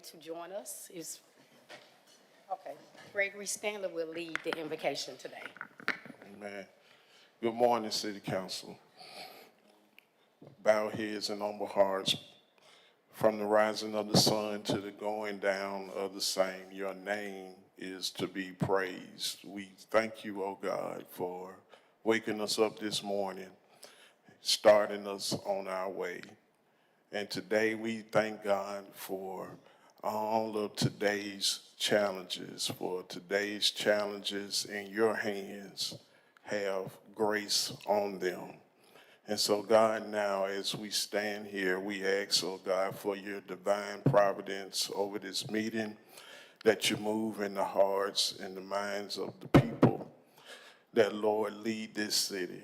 to join us is, okay, Gregory Stanley will lead the invocation today. Amen. Good morning, City Council. Bow heads and humble hearts. From the rising of the sun to the going down of the same, your name is to be praised. We thank you, oh God, for waking us up this morning, starting us on our way. And today we thank God for all of today's challenges, in your hands have grace on them. And so, God, now as we stand here, we ask, oh God, for your divine providence over this meeting, that you move in the hearts and the minds of the people, that, Lord, lead this city.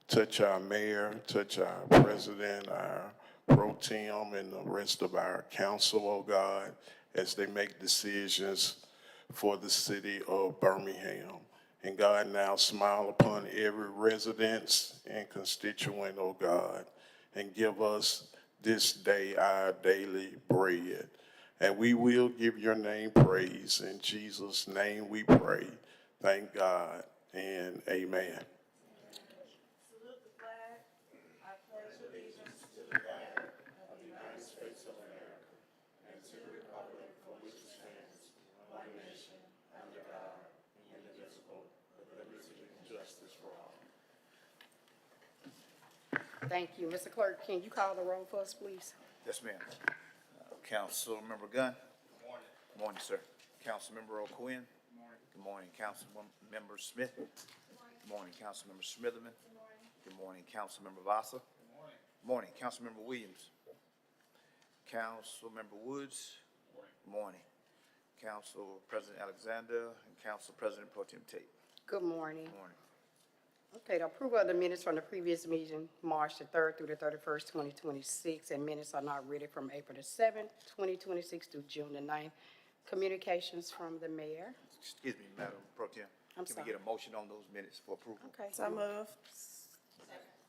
Touch our mayor, touch our president, our pro tem, and the rest of our council, oh God, as they make decisions for the city of Birmingham. And God, now smile upon every resident and constituent, oh God, and give us this day our daily bread. And we will give your name praise. In Jesus' name we pray. Thank God and amen. Salute the flag. I pledge allegiance to the flag of the United States of America and to the republic for which it stands, one nation, under God, indivisible, with liberty and justice for all. Thank you. Mr. Clerk, can you call the roll for us, please? Yes, ma'am. Councilmember Gunn. Good morning. Good morning, sir. Councilmember O'Quinn. Good morning. Good morning, Councilmember Smith. Good morning, Councilmember Smitherman. Good morning. Good morning, Councilmember Vasa. Good morning. Good morning, Councilmember Williams. Councilmember Woods. Good morning. Council President Alexander and Council President Pro Tem Tate. Good morning. Good morning. Okay, the approval of the minutes from the previous meeting, March the 3rd through the 31st, 2026, and minutes are not ready from April the 7th, 2026 through June the 9th. Communications from the mayor. Excuse me, Madam Pro Tem. Can we get a motion on those minutes for approval? Okay. So moved.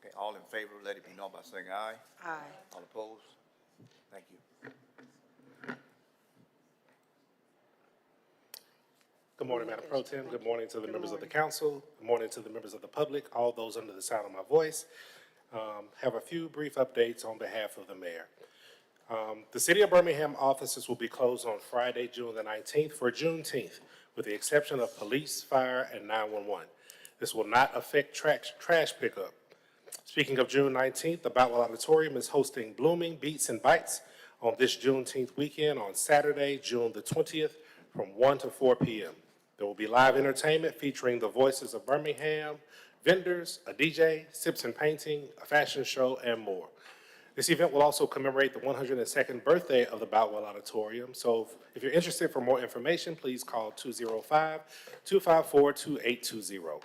Okay, all in favor, let it be known by saying aye. Aye. All opposed? Thank you. Good morning, Madam Pro Tem. Good morning to the members of the council. Good morning to the members of the public, all those under the sound of my voice. Have a few brief updates on behalf of the mayor. The City of Birmingham offices will be closed on Friday, June the 19th for Juneteenth, with the exception of police, fire, and 911. This will not affect trash pickup. Speaking of June 19th, the Boutwell Auditorium is hosting Blooming Beats and Bites on this Juneteenth weekend on Saturday, June the 20th from 1 to 4 p.m. There will be live entertainment featuring the voices of Birmingham, vendors, a DJ, sips and painting, a fashion show, and more. This event will also commemorate the 102nd birthday of the Boutwell Auditorium. So if you're interested for more information, please call 205-254-2820.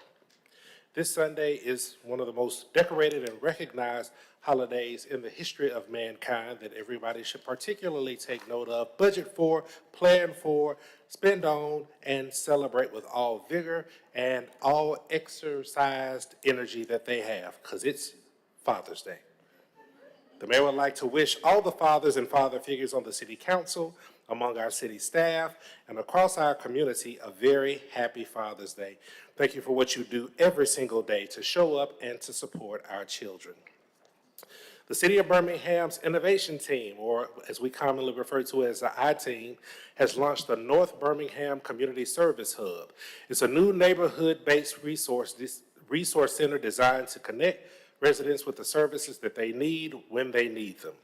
This Sunday is one of the most decorated and recognized holidays in the history of mankind that everybody should particularly take note of, budget for, plan for, spend on, and celebrate with all vigor and all exercised energy that they have, because it's Father's Day. The mayor would like to wish all the fathers and father figures on the city council, among our city staff, and across our community a very happy Father's Day. Thank you for what you do every single day to show up and to support our children. The City of Birmingham's Innovation Team, or as we commonly refer to as the I-Team, has launched the North Birmingham Community Service Hub. It's a new neighborhood-based resource center designed to connect residents with the services that they need when they need them.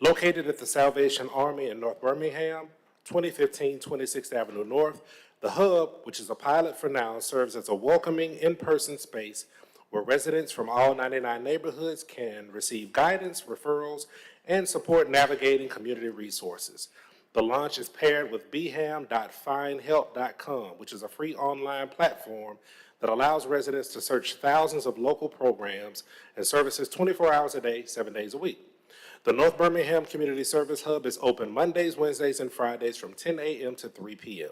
Located at the Salvation Army in North Birmingham, 2015 26th Avenue North, the Hub, which is a pilot for now, serves as a welcoming in-person space where residents from all 99 neighborhoods can receive guidance, referrals, and support navigating community resources. The launch is paired with bham.findhelp.com, which is a free online platform that allows residents to search thousands of local programs and services 24 hours a day, 7 days a week. The North Birmingham Community Service Hub is open Mondays, Wednesdays, and Fridays from 10 a.m. to 3 p.m.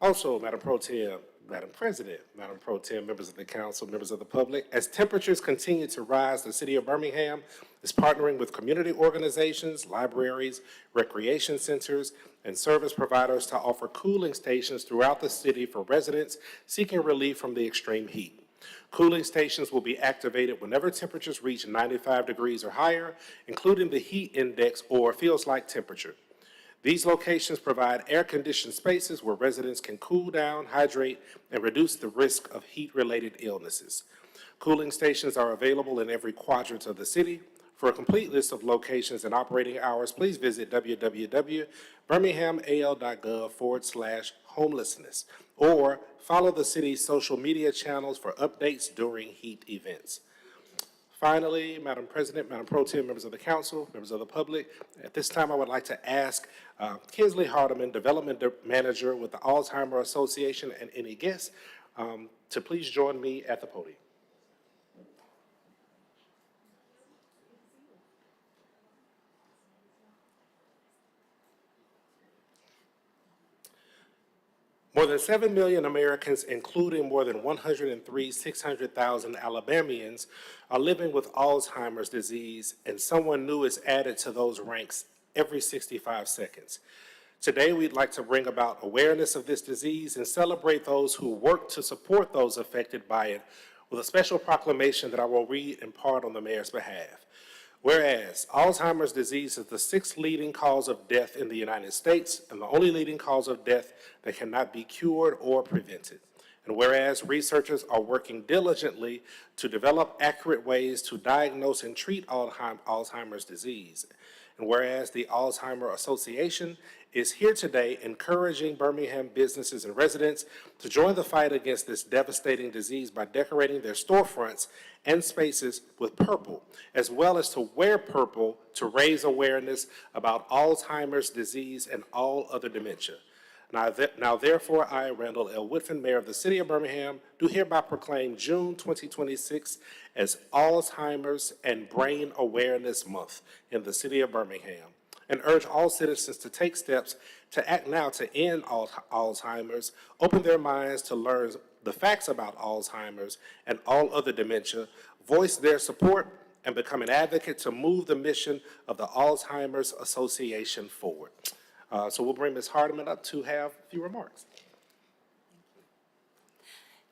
Also, Madam Pro Tem, Madam President, Madam Pro Tem, members of the council, members of the public, as temperatures continue to rise, the city of Birmingham is partnering with community organizations, libraries, recreation centers, and service providers to offer cooling stations throughout the city for residents seeking relief from the extreme heat. Cooling stations will be activated whenever temperatures reach 95 degrees or higher, including the heat index or feels like temperature. These locations provide air-conditioned spaces where residents can cool down, hydrate, and reduce the risk of heat-related illnesses. Cooling stations are available in every quadrant of the city. For a complete list of locations and operating hours, please visit www.birminghamal.gov/homelessness or follow the city's social media channels for updates during heat events. Finally, Madam President, Madam Pro Tem, members of the council, members of the public, at this time I would like to ask Kinsley Hardeman, Development Manager with the Alzheimer Association, and any guests to please join me at the podium. More than 7 million Americans, including more than 600,000 Alabamians, are living with Alzheimer's disease, and someone new is added to those ranks every 65 seconds. Today, we'd like to bring about awareness of this disease and celebrate those who work to support those affected by it with a special proclamation that I will read in part on the mayor's behalf. Whereas Alzheimer's disease is the 6th leading cause of death in the United States and the only leading cause of death that cannot be cured or prevented. And whereas researchers are working diligently to develop accurate ways to diagnose and treat Alzheimer's disease. And whereas the Alzheimer Association is here today encouraging Birmingham businesses and residents to join the fight against this devastating disease by decorating their storefronts and spaces with purple, as well as to wear purple to raise awareness about Alzheimer's disease and all other dementia. Now therefore, I, Randall L. Whitfin, Mayor of the City of Birmingham, do hereby proclaim June 2026 as Alzheimer's and Brain Awareness Month in the City of Birmingham, and urge all citizens to take steps to act now to end Alzheimer's, open their minds to learn the facts about Alzheimer's and all other dementia, voice their support, and become an advocate to move the mission of the Alzheimer's Association forward. So we'll bring Ms. Hardeman up to have a few remarks.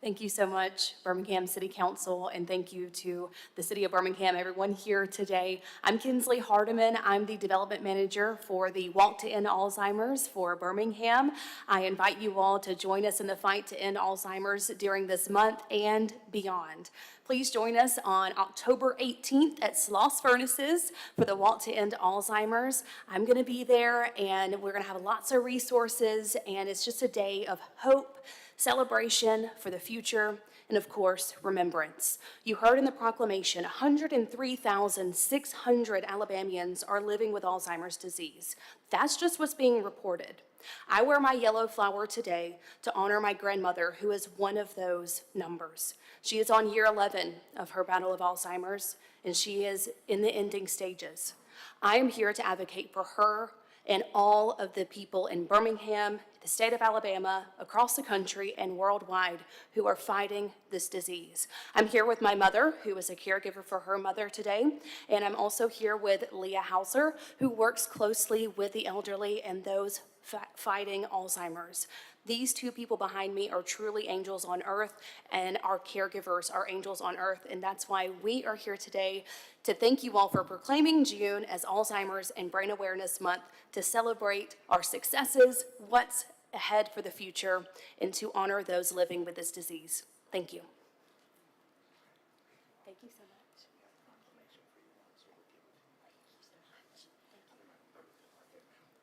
Thank you so much, Birmingham City Council, and thank you to the City of Birmingham, everyone here today. I'm Kinsley Hardeman. I'm the Development Manager for the Walk to End Alzheimer's for Birmingham. I invite you all to join us in the fight to end Alzheimer's during this month and beyond. Please join us on October 18th at Sloss Furnaces for the Walk to End Alzheimer's. I'm going to be there, and we're going to have lots of resources, and it's just a day of hope, celebration for the future, and of course, remembrance. You heard in the proclamation, 103,600 Alabamians are living with Alzheimer's disease. That's just what's being reported. I wear my yellow flower today to honor my grandmother, who is one of those numbers. She is on year 11 of her battle of Alzheimer's, and she is in the ending stages. I am here to advocate for her and all of the people in Birmingham, the state of Alabama, across the country, and worldwide who are fighting this disease. I'm here with my mother, who is a caregiver for her mother today, and I'm also here with Leah Hauser, who works closely with the elderly and those fighting Alzheimer's. These two people behind me are truly angels on earth, and our caregivers are angels on earth, and that's why we are here today to thank you all for proclaiming June as Alzheimer's and Brain Awareness Month to celebrate our successes, what's ahead for the future, and to honor those living with this disease. Thank you. Thank you so much.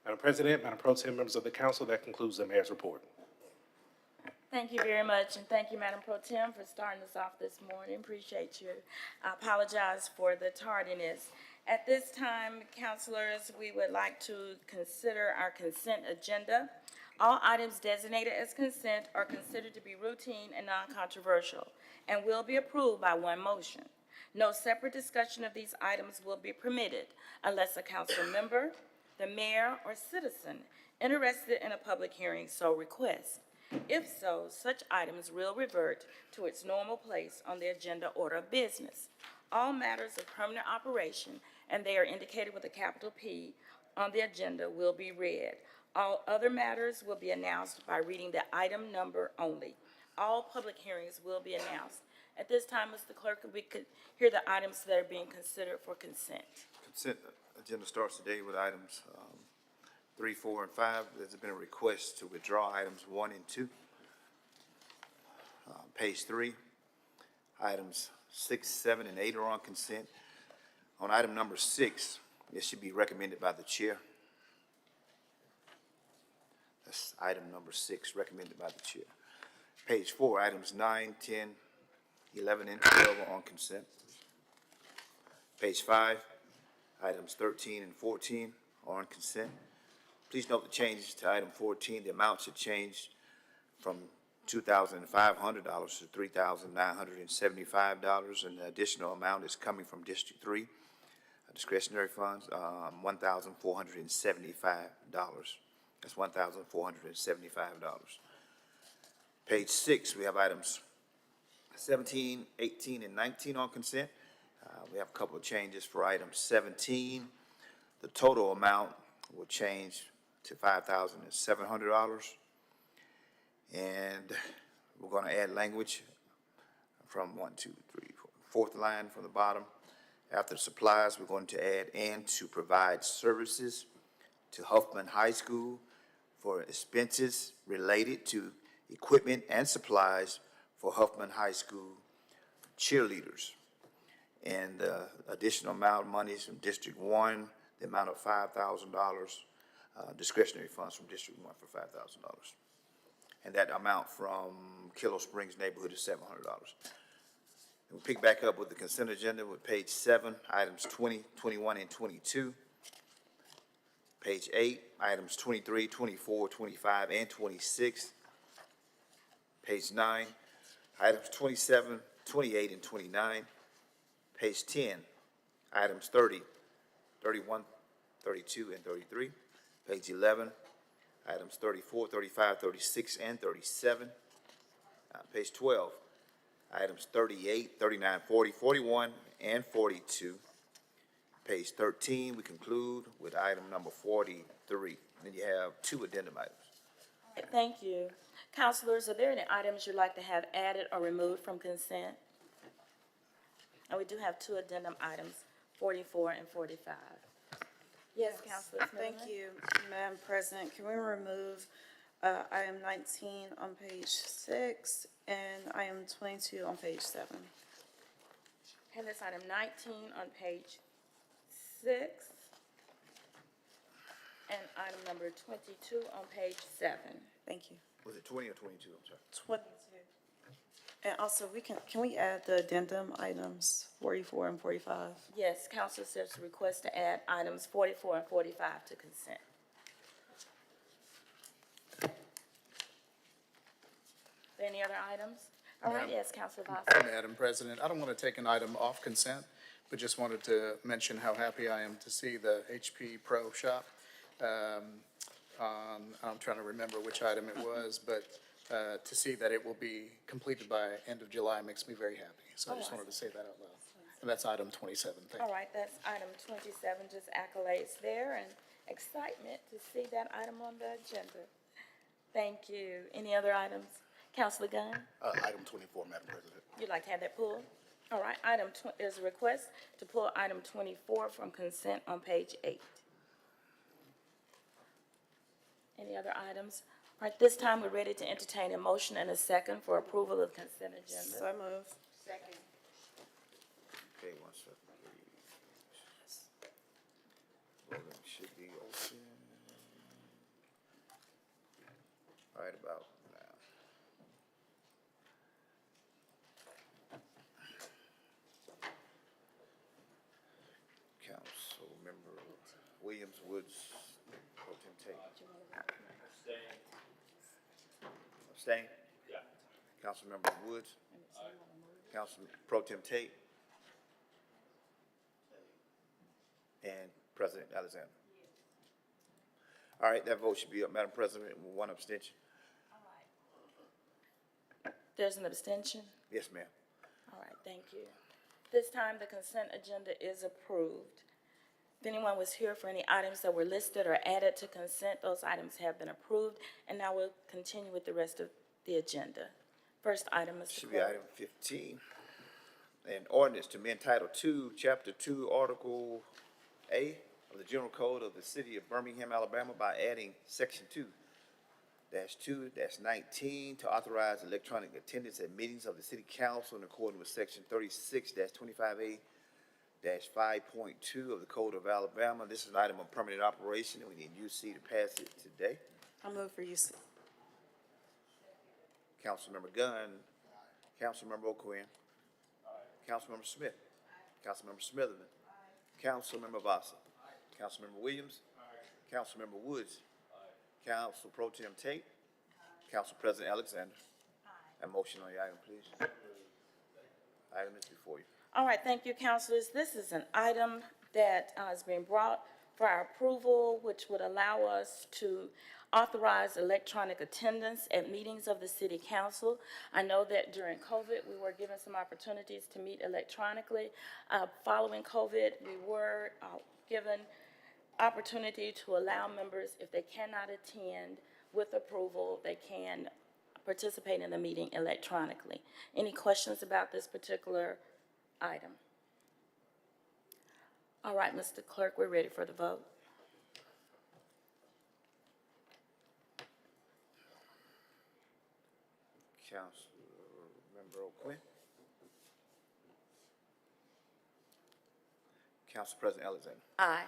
Madam President, Madam Pro Tem, members of the council, that concludes the mayor's report. Thank you very much, and thank you, Madam Pro Tem, for starting us off this morning. Appreciate you. I apologize for the tardiness. At this time, councilors, we would like to consider our consent agenda. All items designated as consent are considered to be routine and non-controversial and will be approved by one motion. No separate discussion of these items will be permitted unless a council member, the mayor, or citizen interested in a public hearing so requests. If so, such items will revert to its normal place on the agenda order of business. All matters of permanent operation, and they are indicated with a capital P on the agenda, will be read. All other matters will be announced by reading the item number only. All public hearings will be announced. At this time, Mr. Clerk, we could hear the items that are being considered for consent. Consent agenda starts today with items 3, 4, and 5. There's been a request to withdraw items 1 and 2. Page 3, items 6, 7, and 8 are on consent. On item number 6, it should be recommended by the chair. That's item number 6, recommended by the chair. Page 4, items 9, 10, 11, and 12 are on consent. Page 5, items 13 and 14 are on consent. Please note the changes to item 14. The amounts have changed from $2,500 to $3,975, and the additional amount is coming from District 3 discretionary funds, $1,475. That's $1,475. Page 6, we have items 17, 18, and 19 on consent. We have a couple of changes for item 17. The total amount will change to $5,700. And we're going to add language from 1, 2, 3, 4, 4th line from the bottom. After supplies, we're going to add and to provide services to Huffman High School for expenses related to equipment and supplies for Huffman High School cheerleaders. And additional amount of monies from District 1, the amount of $5,000, discretionary funds from District 1 for $5,000. And that amount from Kilo Springs neighborhood is $700. We'll pick back up with the consent agenda with page 7, items 20, 21, and 22. Page 8, items 23, 24, 25, and 26. Page 9, items 27, 28, and 29. Page 10, items 30, 31, 32, and 33. Page 11, items 34, 35, 36, and 37. Page 12, items 38, 39, 40, 41, and 42. Page 13, we conclude with item number 43. Then you have 2 addendum items. All right, thank you. Councilors, are there any items you'd like to have added or removed from consent? And we do have 2 addendum items, 44 and 45. Yes, Councilor Smith. Thank you, Madam President. Can we remove item 19 on page 6 and item 22 on page 7? And that's item 19 on page 6. And item number 22 on page 7. Thank you. Was it 20 or 22? I'm sorry. 22. And also, can we add the addendum items 44 and 45? Yes, council says to request to add items 44 and 45 to consent. Any other items? All right, yes, Councilor Boswell. Madam President, I don't want to take an item off consent, but just wanted to mention how happy I am to see the HP Pro shop. I'm trying to remember which item it was, but to see that it will be completed by end of July makes me very happy. So I just wanted to say that out loud. And that's item 27. Thank All you. right, that's item 27, just accolades there and excitement to see that item on the agenda. Thank you. Any other items? Councilor Gunn? Item 24, Madam President. You'd like to have that pulled? All right, there's a request to pull item 24 from consent on page 8. Any other items? All right, this time we're ready to entertain a motion and a second for approval of consent agenda. So move. Second. Okay, 1 second, please. Voting should be open. Right about now. Councilmember Williams, Woods, Pro Tem Tate. Abstain? Yeah. Councilmember Woods? Council Pro Tem Tate? And President Alexander? All right, that vote should be up, Madam President, with 1 abstention. All right. There's an abstention? Yes, ma'am. All right, thank you. This time, the consent agenda is approved. If anyone was here for any items that were listed or added to consent, those items have been approved, and now we'll continue with the rest of the agenda. First item, Mr. Should be Clerk. item 15. An ordinance to amend Title II, Chapter 2, Article A of the General Code of the City of Birmingham, Alabama by adding Section 2-2-19 to authorize electronic attendance at meetings of the City Council in accordance with Section 36-25A-5.2 of the Code of Alabama. This is an item of permanent operation, and we need UC to pass it today. I move for use. Councilmember Gunn. Councilmember O'Quinn. Councilmember Smith. Councilmember Smitherman. Councilmember Vasa. Councilmember Williams. Councilmember Woods. Council Pro Tem Tate. Council President Alexander. A motion on the item, please. Item is before you. All right, thank you, councilors. This is an item that is being brought for our approval, which would allow us to authorize electronic attendance at meetings of the city council. I know that during COVID, we were given some opportunities to meet electronically. Following COVID, we were given opportunity to allow members, if they cannot attend with approval, they can participate in the meeting electronically. Any questions about this particular item? All right, Mr. Clerk, we're ready for the vote. Councilmember O'Quinn. Council President Alexander. Aye.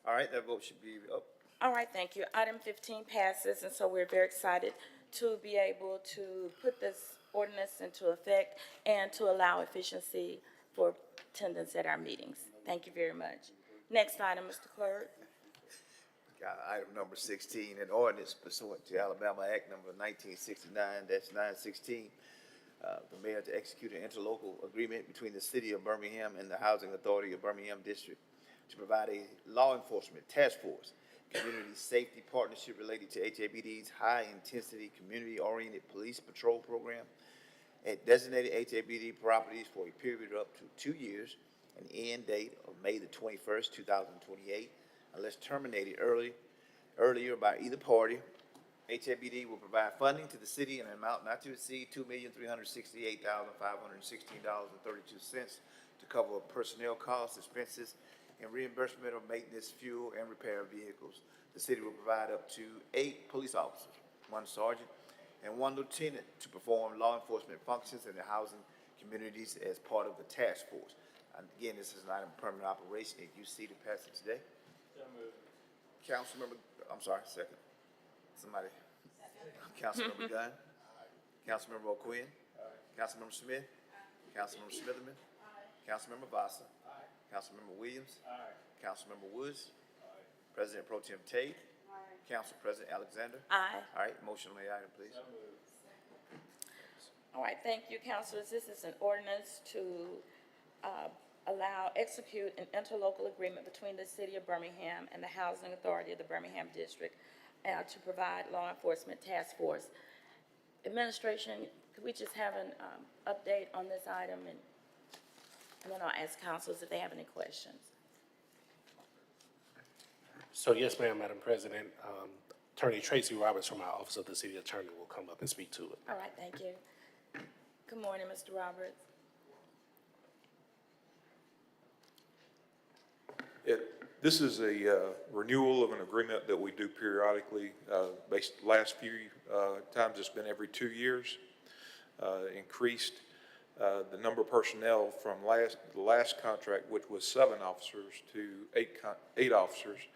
All right, that vote should be up. All right, thank you. Item 15 passes, and so we're very excited to be able to put this ordinance into effect and to allow efficiency for attendance at our meetings. Thank you very much. Next item, Mr. Clerk. Item number 16, an ordinance pursuant to Alabama Act number 1969-916, the mayor to execute an interlocal agreement between the city of Birmingham and the Housing Authority of Birmingham District to provide a law enforcement task force, community safety partnership related to HABD's high-intensity, community-oriented police patrol program at designated HABD properties for a period of up to 2 years, an end date of May the 21st, 2028, unless terminated earlier by either party. HABD will provide funding to the city in an amount not to exceed $2,368,516.32 to cover personnel costs, expenses, and reimbursement of maintenance, fuel, and repair of vehicles. The city will provide up to 8 police officers, 1 sergeant, and 1 lieutenant to perform law enforcement functions in the housing communities as part of the task force. And again, this is an item of permanent operation. If you see the passage today. Councilmember, I'm sorry, second. Somebody. Councilmember Gunn. Councilmember O'Quinn. Councilmember Smith. Councilmember Smitherman. Councilmember Vasa. Councilmember Williams. Councilmember Woods. President Pro Tem Tate. Council President Alexander. Aye. All right, motion on the item, please. All right, thank you, councilors. This is an ordinance to execute an interlocal agreement between the city of Birmingham and the Housing Authority of the Birmingham District to provide law enforcement task force. Administration, could we just have an update on this item, and then I'll ask councilors if they have any questions. So yes, ma'am, Madam President, Attorney Tracy Roberts from our Office of the City Attorney will come up and speak to it. All right, thank you. Good morning, Mr. Roberts. This is a renewal of an agreement that we do periodically. Last few times it's been every 2 years. Increased the number of personnel from the last contract, which was 7 officers, to 8 officers,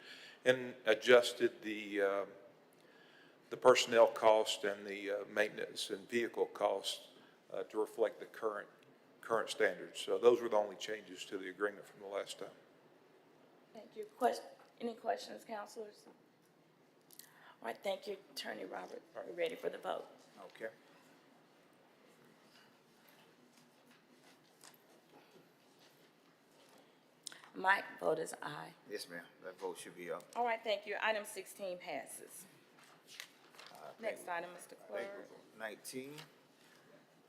and adjusted the personnel cost and the maintenance and vehicle costs to reflect the current standards. So those were the only changes to the agreement from the last time. Thank you. Any questions, councilors? All right, thank you, Attorney Robert. We're ready for the vote. Okay. My vote is aye. Yes, ma'am. That vote should be up. All right, thank you. Item 16 passes. Next item, Mr. I think Clerk. we're 19.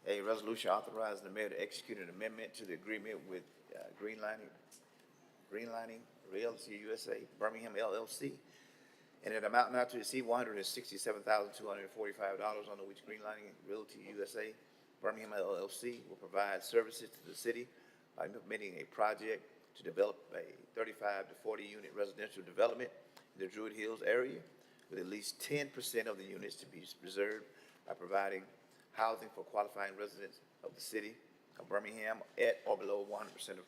A resolution authorizing the mayor to execute an amendment to the agreement with Greenlining Realty USA, Birmingham LLC, and an amount not to exceed $167,245, under which Greenlining Realty USA, Birmingham LLC will provide services to the city by implementing a project to develop a 35 to 40 unit residential development in the Druid Hills area, with at least 10% of the units to be reserved by providing housing for qualifying residents of the city of Birmingham at or below 100% of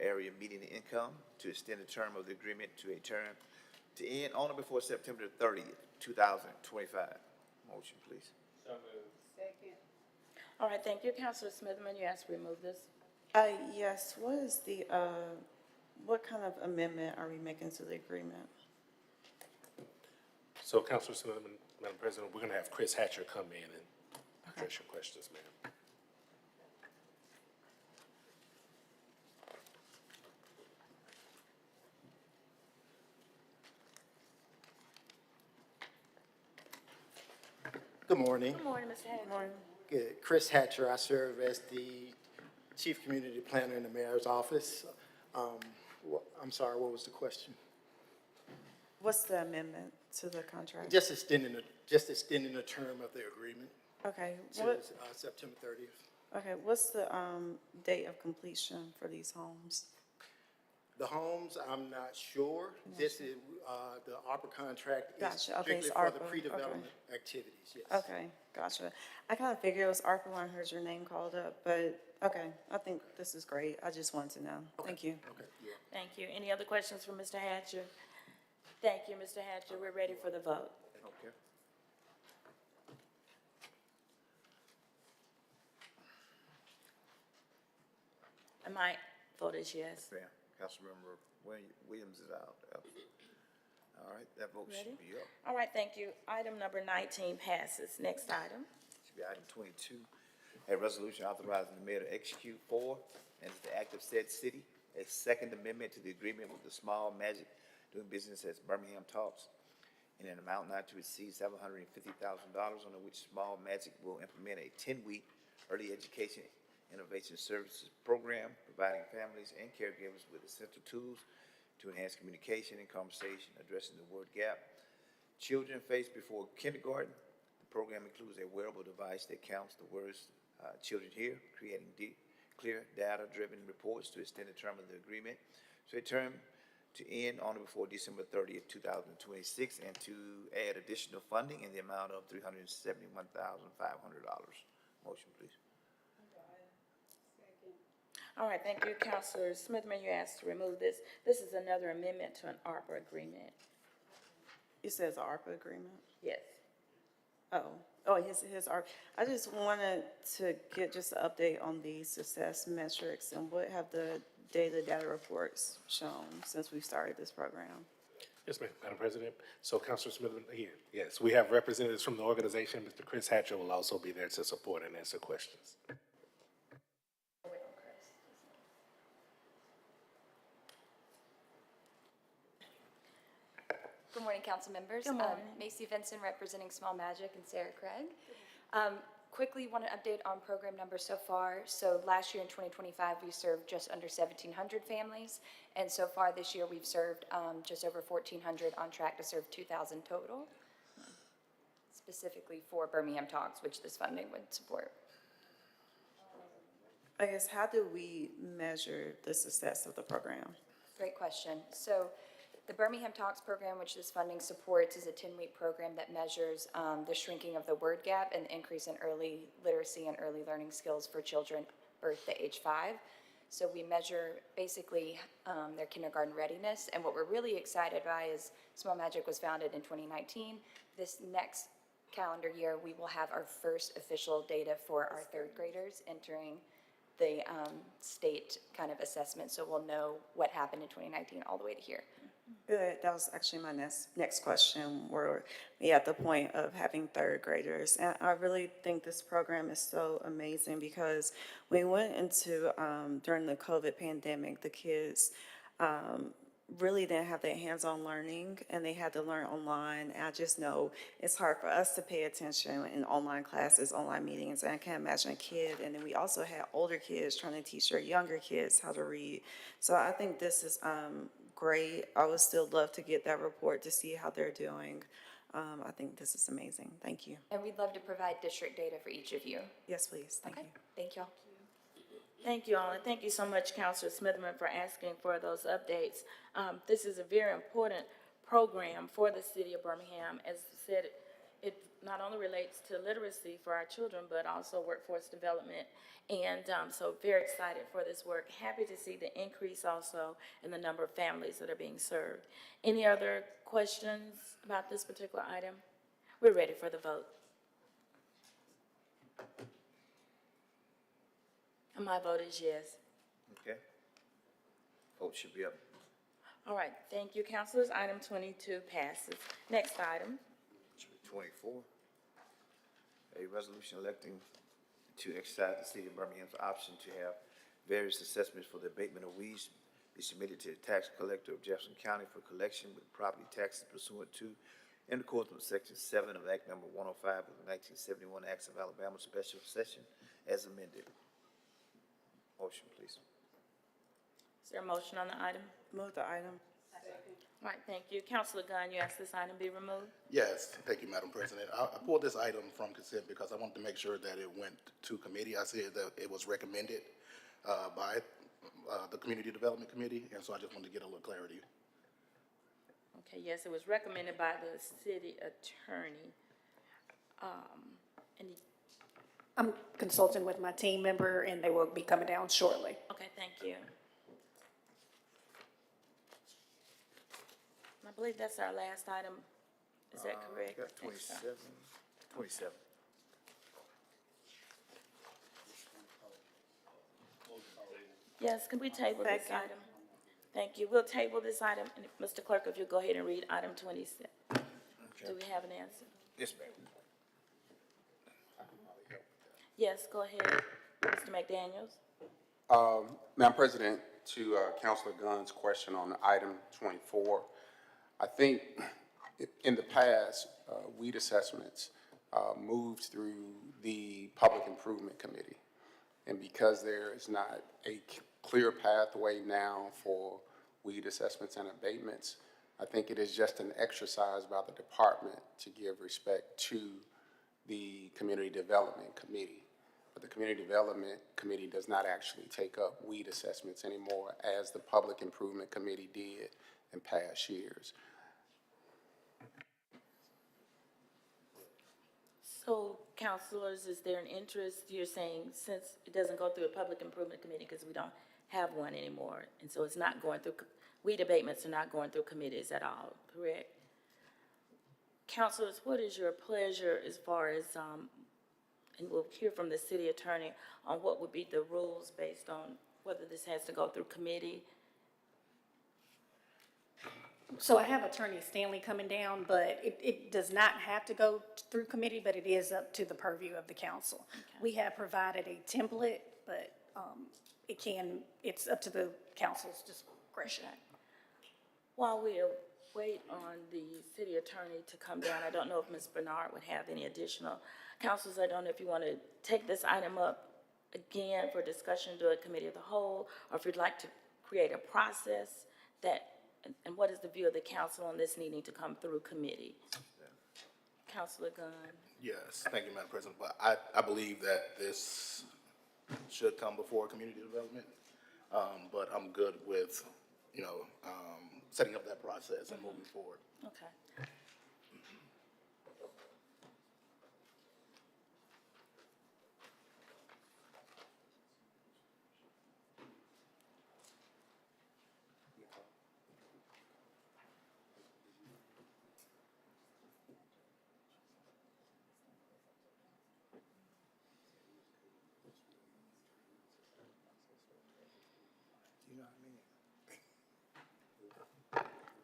area median income, to extend the term of the agreement to a term to end on or before September 30th, 2025. Motion, please. Second. All right, thank you. Counselor Smitherman, you asked to remove this. Yes, what is the, what kind of amendment are we making to the agreement? So, Councilor Smithman, Madam President, we're going to have Chris Hatcher come in and address your questions, ma'am. Good morning. Good morning, Mr. Hatch. Morning. Good. Chris Hatcher. I serve as the Chief Community Planner in the Mayor's Office. I'm sorry, what was the question? What's the amendment to the contract? Just extending the term of the agreement Okay, to what, September 30th. okay, what's the, date of completion for these homes? The homes, I'm not sure. This is, the ARPA contract is Gotcha. Okay, strictly it's for the ARPA. pre-development activities, yes. Okay, gotcha. I kind of figured it was ARPA when I heard your name called up, but, okay, I think this is great. I just wanted to know. Thank you. Okay, yeah. Thank you. Any other questions for Mr. Hatcher? Thank you, Mr. Hatcher. We're ready for the vote. Okay. And my vote is yes. Fair. Councilmember Williams is out. All right, that vote Ready? should be up. All right, thank you. Item number 19 passes. Next item. Should be item 22. A resolution authorizing the mayor to execute for and to the act of said city a second amendment to the agreement with the Small Magic doing business as Birmingham Talks in an amount not to exceed $750,000, under which Small Magic will implement a 10-week early education innovation services program, providing families and caregivers with essential tools to enhance communication and conversation, addressing the word gap children face before kindergarten. The program includes a wearable device that counts the words children hear, creating clear data-driven reports to extend the term of the agreement. So a term to end on or before December 30th, 2026, and to add additional funding in the amount of $371,500. Motion, please. All right, thank you, Counselor Smithman. You asked to remove this. This is another amendment to an ARPA agreement. It says ARPA agreement? Yes. His ARPA. I just wanted to get just an update on the success metrics and what have the daily data reports shown since we started this program? Yes, ma'am, Madam President. So, Councilor Smithman, here, yes, we have representatives from the organization. Mr. Chris Hatcher will also be there to support and answer questions. Good morning, council members. Good morning. Macy Vinson representing Small Magic and Sarah Craig. Quickly want to update on program numbers so far. So last year in 2025, we served just under 1,700 families. And so far this year, we've served just over 1,400, on track to serve 2,000 total, specifically for Birmingham Talks, which this funding would support. I guess, how do we measure the success of the program? Great question. So the Birmingham Talks program, which this funding supports, is a 10-week program that measures the shrinking of the word gap and increase in early literacy and early learning skills for children birth to age 5. So we measure basically their kindergarten readiness. And what we're really excited by is Small Magic was founded in 2019. This next calendar year, we will have our first official data for our third graders entering the state kind of assessment. So we'll know what happened in 2019 all the way to here. Good. That was actually my next question. We're at the point of having third graders. And I really think this program is so amazing because we went into, during the COVID pandemic, the kids really didn't have that hands-on learning, and they had to learn online. And I just know it's hard for us to pay attention in online classes, online meetings, and I can't imagine a kid. And then we also had older kids trying to teach their younger kids how to read. So I think this is great. I would still love to get that report to see how they're doing. I think this is amazing. Thank you. And we'd love to provide district data for each of you. Yes, please. Thank you. Thank you all. Thank you all, and thank you so much, Counselor Smitherman, for asking for those updates. This is a very important program for the city of Birmingham. As I said, it not only relates to literacy for our children, but also workforce development. And so very excited for this work. Happy to see the increase also in the number of families that are being served. Any other questions about this particular item? We're ready for the vote. And my vote is yes. Okay. Vote should be up. All right, thank you, councilors. Item 22 passes. Next item. Should be 24. A resolution electing to exercise the city of Birmingham's option to have various assessments for the abatement of weeds be submitted to the tax collector of Jefferson County for collection with property taxes pursuant to in accordance with Section 7 of Act Number 105 of the 1971 Acts of Alabama Special Session as amended. Motion, please. Is there a motion on the item? Move the item. All right, thank you. Councilor Gunn, you asked this item be removed? Yes, thank you, Madam President. I pulled this item from consent because I wanted to make sure that it went to committee. I said that it was recommended by the Community Development Committee, and so I just wanted to get a little clarity. Okay, yes, it was recommended by the city attorney. Any, I'm consulting with my team member, and they will be coming down shortly. okay, thank you. I believe that's our last item. Is that correct? Got 27. 27. Yes, can we table this Second. item? Thank you. We'll table this item. And Mr. Clerk, if you'll go ahead and read item 27. Do we have an answer? Yes, ma'am. Yes, go ahead. Mr. McDaniels? Madam President, to Councilor Gunn's question on item 24, I think in the past, weed assessments moved through the Public Improvement Committee. And because there is not a clear pathway now for weed assessments and abatements, I think it is just an exercise by the department to give respect to the Community Development Committee. But the Community Development Committee does not actually take up weed assessments anymore, as the Public Improvement Committee did in past years. So, councilors, is there an interest, you're saying, since it doesn't go through a Public Improvement Committee because we don't have one anymore, and so it's not going through, weed abatements are not going through committees at all, correct? Councilors, what is your pleasure as far as, and we'll hear from the city attorney on what would be the rules based on whether this has to go through committee? So I have Attorney Stanley coming down, but it does not have to go through committee, but it is up to the purview of the council. We have provided a template, but it's up to the council's discretion. While we wait on the city attorney to come down, I don't know if Ms. Bernard would have any additional. Councilors, I don't know if you want to take this item up again for discussion to a committee of the whole, or if you'd like to create a process that, and what is the view of the council on this needing to come through committee? Councilor Gunn. Yes, thank you, Madam President. But I believe that this should come before community development. But I'm good with, setting up that process and moving forward. Okay.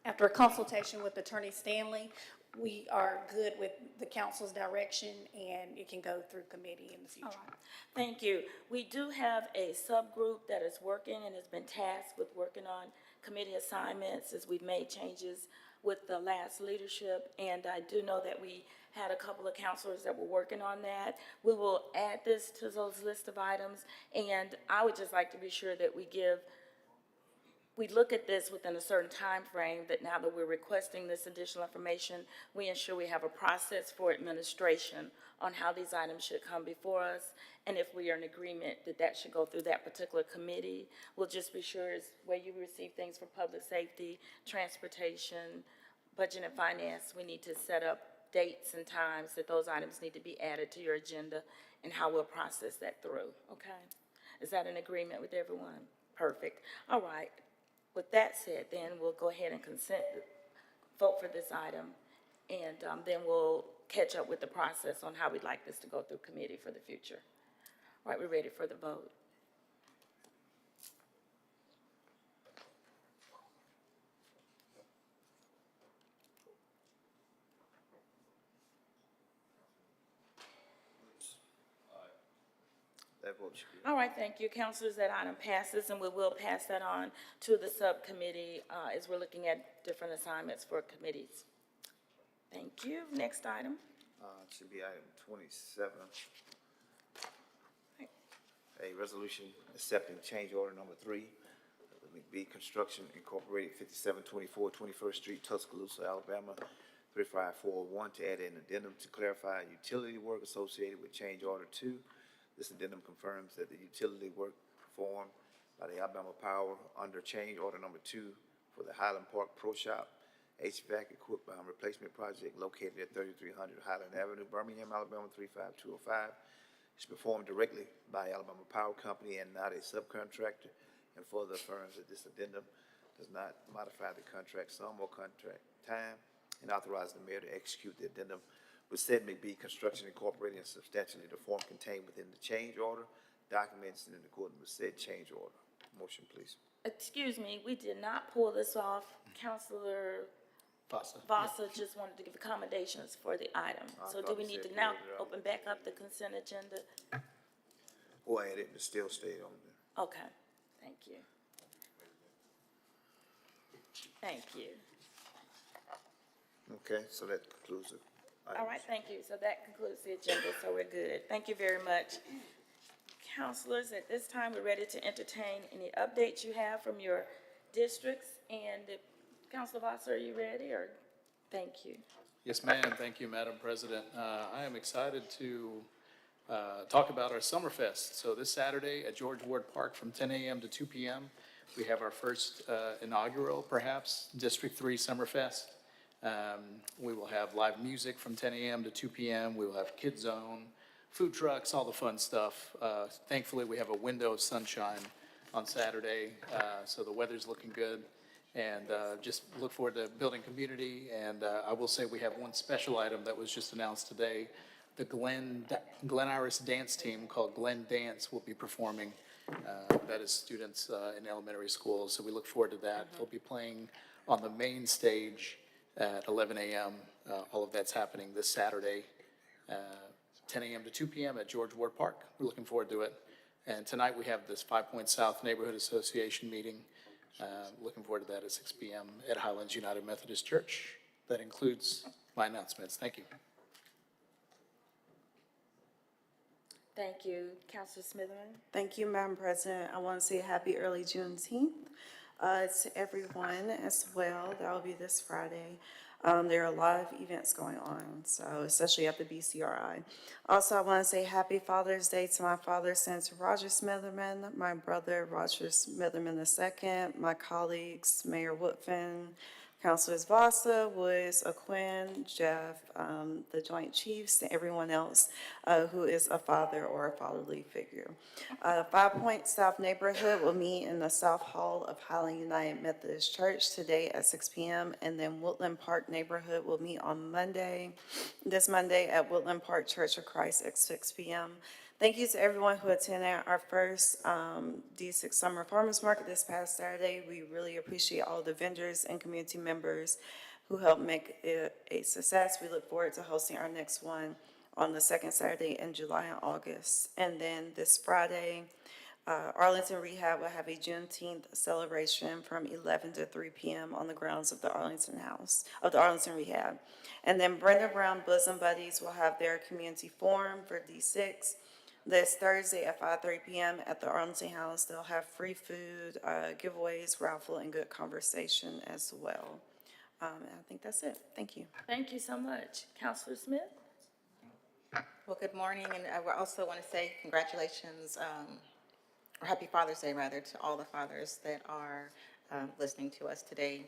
After a consultation with Attorney Stanley, we are good with the council's direction, and it can go through committee in the future. All right. Thank you. We do have a subgroup that is working and has been tasked with working on committee assignments as we've made changes with the last leadership. And I do know that we had a couple of counselors that were working on that. We will add this to those list of items. And I would just like to be sure that we look at this within a certain time frame. That now that we're requesting this additional information, we ensure we have a process for administration on how these items should come before us. And if we are in agreement that that should go through that particular committee, we'll just be sure it's where you receive things for public safety, transportation, budget and finance. We need to set up dates and times that those items need to be added to your agenda and how we'll process that through, okay? Is that an agreement with everyone? Perfect. All right. With that said, then we'll go ahead and vote for this item, and then we'll catch up with the process on how we'd like this to go through committee for the future. All right, we're ready for the vote. That vote should be. All right, thank you, councilors. That item passes, and we will pass that on to the subcommittee as we're looking at different assignments for committees. Thank you. Next item. Should be item 27. A resolution accepting change order number 3, McBee Construction Incorporated, 5724 21st Street, Tuscaloosa, Alabama, 35401, to add an addendum to clarify utility work associated with change order 2. This addendum confirms that the utility work performed by the Alabama Power under change order number 2 for the Highland Park Pro Shop HVAC equipment replacement project located at 3300 Highland Avenue, Birmingham, Alabama, 35205. It's performed directly by Alabama Power Company and not a subcontractor, and further affirms that this addendum does not modify the contract sum or contract time, and authorize the mayor to execute the addendum with said McBee Construction Incorporated in substantially the form contained within the change order documents and in accordance with said change order. Motion, please. Excuse me, we did not pull this off. Counselor Vasa just wanted to give accommodations for the item. So do we need to now open back up the consent agenda? Or add it, but still stay on there. Okay, thank you. Thank you. Okay, so that concludes it. All right, thank you. So that concludes the agenda, so we're good. Thank you very much. Counselors, at this time, we're ready to entertain any updates you have from your districts. And Councilor Voss, are you ready, or? Thank you. Yes, ma'am. Thank you, Madam President. I am excited to talk about our Summerfest. So this Saturday at George Ward Park from 10 a.m. to 2 p.m., we have our first inaugural, perhaps, District 3 Summerfest. We will have live music from 10 a.m. to 2 p.m. We will have Kid Zone, food trucks, all the fun stuff. Thankfully, we have a window of sunshine on Saturday, so the weather's looking good. And just look forward to building community. And I will say we have one special item that was just announced today. The Glen Iris dance team called Glen Dance will be performing. That is students in elementary schools, so we look forward to that. They'll be playing on the main stage at 11 a.m. All of that's happening this Saturday, 10 a.m. to 2 p.m. at George Ward Park. We're looking forward to it. And tonight we have this 5 Point South Neighborhood Association meeting. Looking forward to that at 6 p.m. at Highlands United Methodist Church. That includes my announcements. Thank you. Thank you. Councilor Smitherman? Thank you, Madam President. I want to say happy early Juneteenth to everyone as well. That will be this Friday. There are a lot of events going on, so especially at the BCRI. Also, I want to say happy Father's Day to my father, Senator Roger Smitherman, my brother, Roger Smitherman II, my colleagues, Mayor Woodfin, Councilors Vasa, Woods, Aquin, Jeff, the Joint Chiefs, and everyone else who is a father or a fatherly figure. 5 Point South Neighborhood will meet in the South Hall of Highland United Methodist Church today at 6 p.m. And then Woodland Park Neighborhood will meet on this Monday at Woodland Park Church of Christ at 6 p.m. Thank you to everyone who attended our first D6 Summer Farmers Market this past Saturday. We really appreciate all the vendors and community members who helped make it a success. We look forward to hosting our next one on the second Saturday in July and August. And then this Friday, Arlington Rehab will have a Juneteenth celebration from 11 to 3 p.m. on the grounds of the Arlington Rehab. And then Brenda Brown Bosom Buddies will have their community forum for D6 this Thursday at 5:30 p.m. at the Arlington House. They'll have free food, giveaways, raffle, and good conversation as well. And I think that's it. Thank you. Thank you so much. Counselor Smith? Well, good morning, and I would also want to say congratulations, or happy Father's Day, rather, to all the fathers that are listening to us today.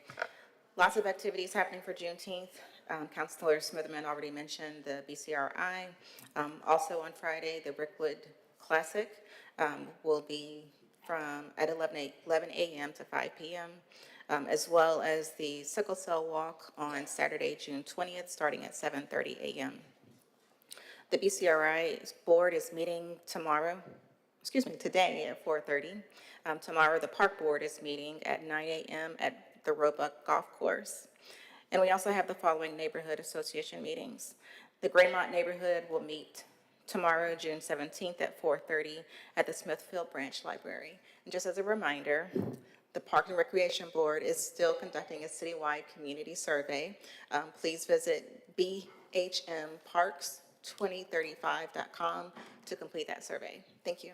Lots of activities happening for Juneteenth. Councilor Smitherman already mentioned the BCRI. Also on Friday, the Brickwood Classic will be at 11 a.m. to 5 p.m., as well as the Sickle Cell Walk on Saturday, June 20th, starting at 7:30 a.m. The BCRI board is meeting today at 4:30. Tomorrow, the park board is meeting at 9 a.m. at the Roebuck Golf Course. And we also have the following neighborhood association meetings. The Graymont neighborhood will meet tomorrow, June 17th at 4:30 at the Smithfield Branch Library. And just as a reminder, the Park and Recreation Board is still conducting a citywide community survey. Please visit bhmparks2035.com to complete that survey. Thank you.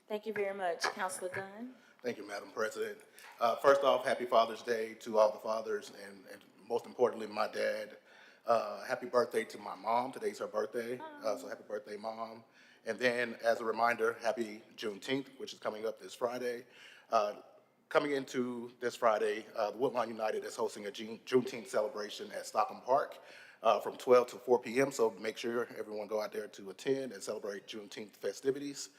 Thank you very much. Counselor Gunn? Thank you, Madam President. First off, happy Father's Day to all the fathers, and most importantly, my dad. Happy birthday to my mom. Today's her birthday, so happy birthday, Mom. And then, as a reminder, happy Juneteenth, which is coming up this Friday. Coming into this Friday, the Woodlawn United is hosting a Juneteenth celebration at Stockham Park from 12 to 4 p.m., so make sure everyone go out there to attend and celebrate Juneteenth festivities.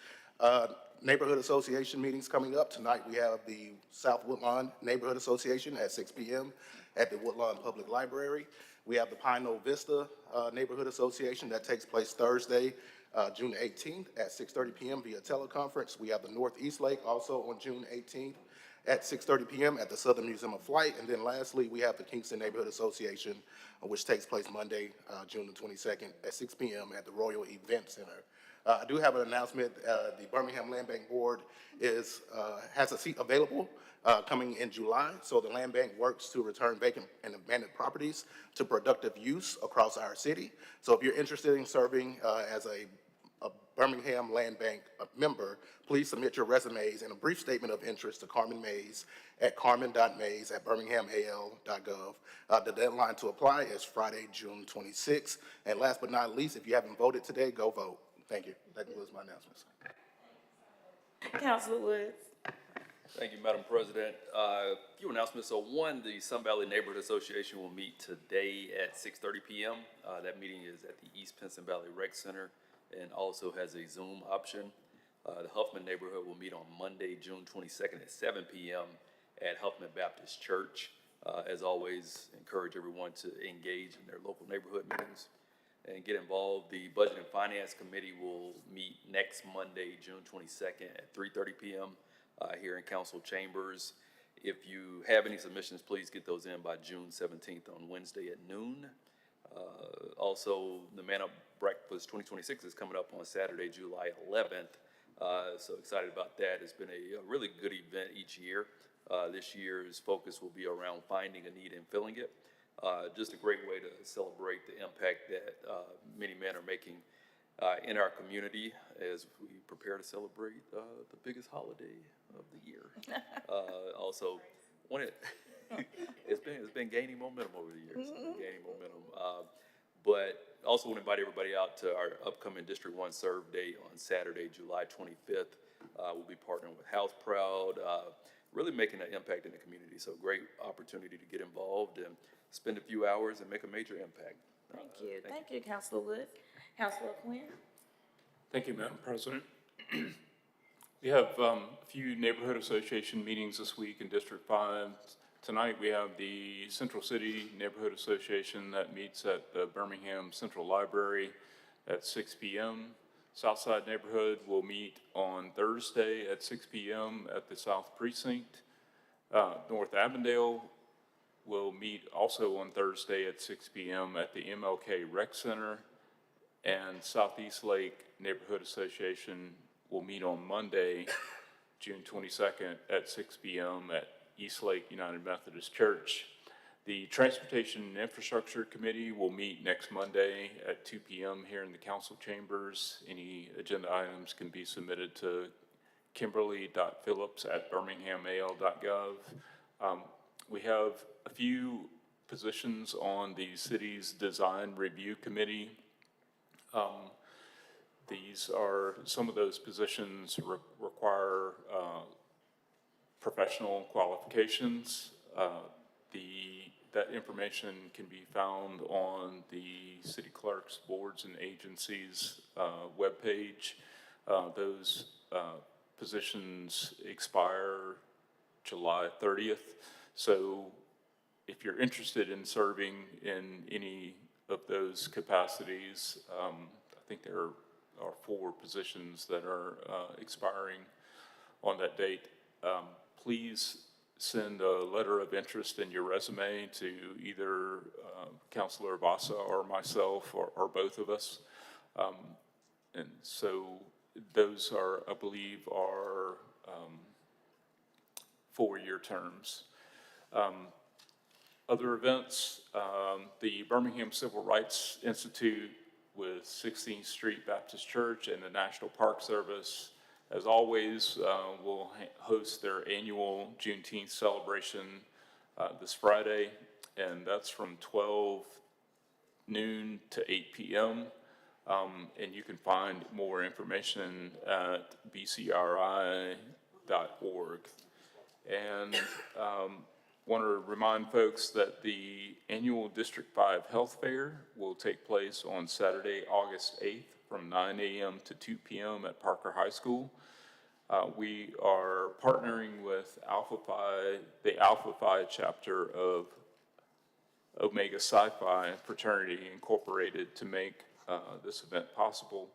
Neighborhood Association meetings coming up. Tonight we have the South Woodlawn Neighborhood Association at 6 p.m. at the Woodlawn Public Library. We have the Pine Knoll Vista Neighborhood Association that takes place Thursday, June 18th at 6:30 p.m. via teleconference. We have the Northeast Lake also on June 18th at 6:30 p.m. at the Southern Museum of Flight. And then lastly, we have the Kingston Neighborhood Association, which takes place Monday, June the 22nd at 6 p.m. at the Royal Event Center. I do have an announcement. The Birmingham Land Bank Board has a seat available coming in July. So the Land Bank works to return vacant and abandoned properties to productive use across our city. So if you're interested in serving as a Birmingham Land Bank member, please submit your resumes and a brief statement of interest to Carmen Mays at carmen.mays@birminghamal.gov. The deadline to apply is Friday, June 26th. And last but not least, if you haven't voted today, go vote. Thank you. That concludes my announcements. Counselor Woods? Thank you, Madam President. A few announcements. So one, the Sun Valley Neighborhood Association will meet today at 6:30 p.m. That meeting is at the East Pinson Valley Rec Center and also has a Zoom option. The Huffman neighborhood will meet on Monday, June 22nd at 7 p.m. at Huffman Baptist Church. As always, encourage everyone to engage in their local neighborhood meetings and get involved. The Budget and Finance Committee will meet next Monday, June 22nd at 3:30 p.m. Here in Council Chambers. If you have any submissions, please get those in by June 17th on Wednesday at noon. Also, the Man Up Breakfast 2026 is coming up on Saturday, July 11th. So excited about that. It's been a really good event each year. This year's focus will be around finding a need and filling it. Just a great way to celebrate the impact that many men are making in our community as we prepare to celebrate the biggest holiday of the year. Also, it's been gaining momentum over the years. But also want to invite everybody out to our upcoming District 1 Serve Day on Saturday, July 25th. We'll be partnering with House Proud, really making an impact in the community. So great opportunity to get involved and spend a few hours and make a major impact. Thank you. Thank you, Counselor Woods. Counselor Quinn? Thank you, Madam President. We have a few neighborhood association meetings this week in District 5. Tonight we have the Central City Neighborhood Association that meets at the Birmingham Central Library at 6 p.m. Southside Neighborhood will meet on Thursday at 6 p.m. at the South Precinct. North Avondale will meet also on Thursday at 6 p.m. at the MLK Rec Center. And Southeast Lake Neighborhood Association will meet on Monday, June 22nd at 6 p.m. at Eastlake United Methodist Church. The Transportation and Infrastructure Committee will meet next Monday at 2 p.m. here in the council chambers. Any agenda items can be submitted to kimberly.phillips@birminghamal.gov. We have a few positions on the city's design review committee. These are, some of those positions require professional qualifications. That information can be found on the city clerk's boards and agencies webpage. Those positions expire July 30th. So if you're interested in serving in any of those capacities, I think there are 4 positions that are expiring on that date. Please send a letter of interest in your resume to either Councilor Vasa or myself or both of us. And so those are, I believe, are 4-year terms. Other events, the Birmingham Civil Rights Institute with 16th Street Baptist Church and the National Park Service, as always, will host their annual Juneteenth celebration this Friday, and that's from 12 noon to 8 p.m. And you can find more information at bcri.org. And want to remind folks that the annual District 5 Health Fair will take place on Saturday, August 8th from 9 a.m. to 2 p.m. at Parker High School. We are partnering with the Alpha Phi chapter of Omega Psi Phi Fraternity Incorporated to make this event possible.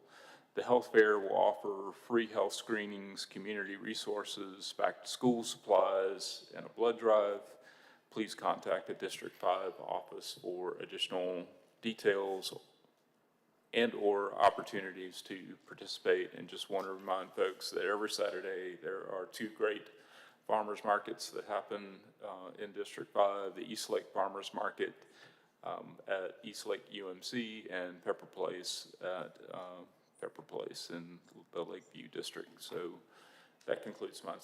The health fair will offer free health screenings, community resources, back-to-school supplies, and a blood drive. Please contact the District 5 office for additional details and/or opportunities to participate. And just want to remind folks that every Saturday there are 2 great farmers markets that happen in District 5, the Eastlake Farmers Market at Eastlake UMC and Pepper Place at Pepper Place in the Lakeview District. So that concludes my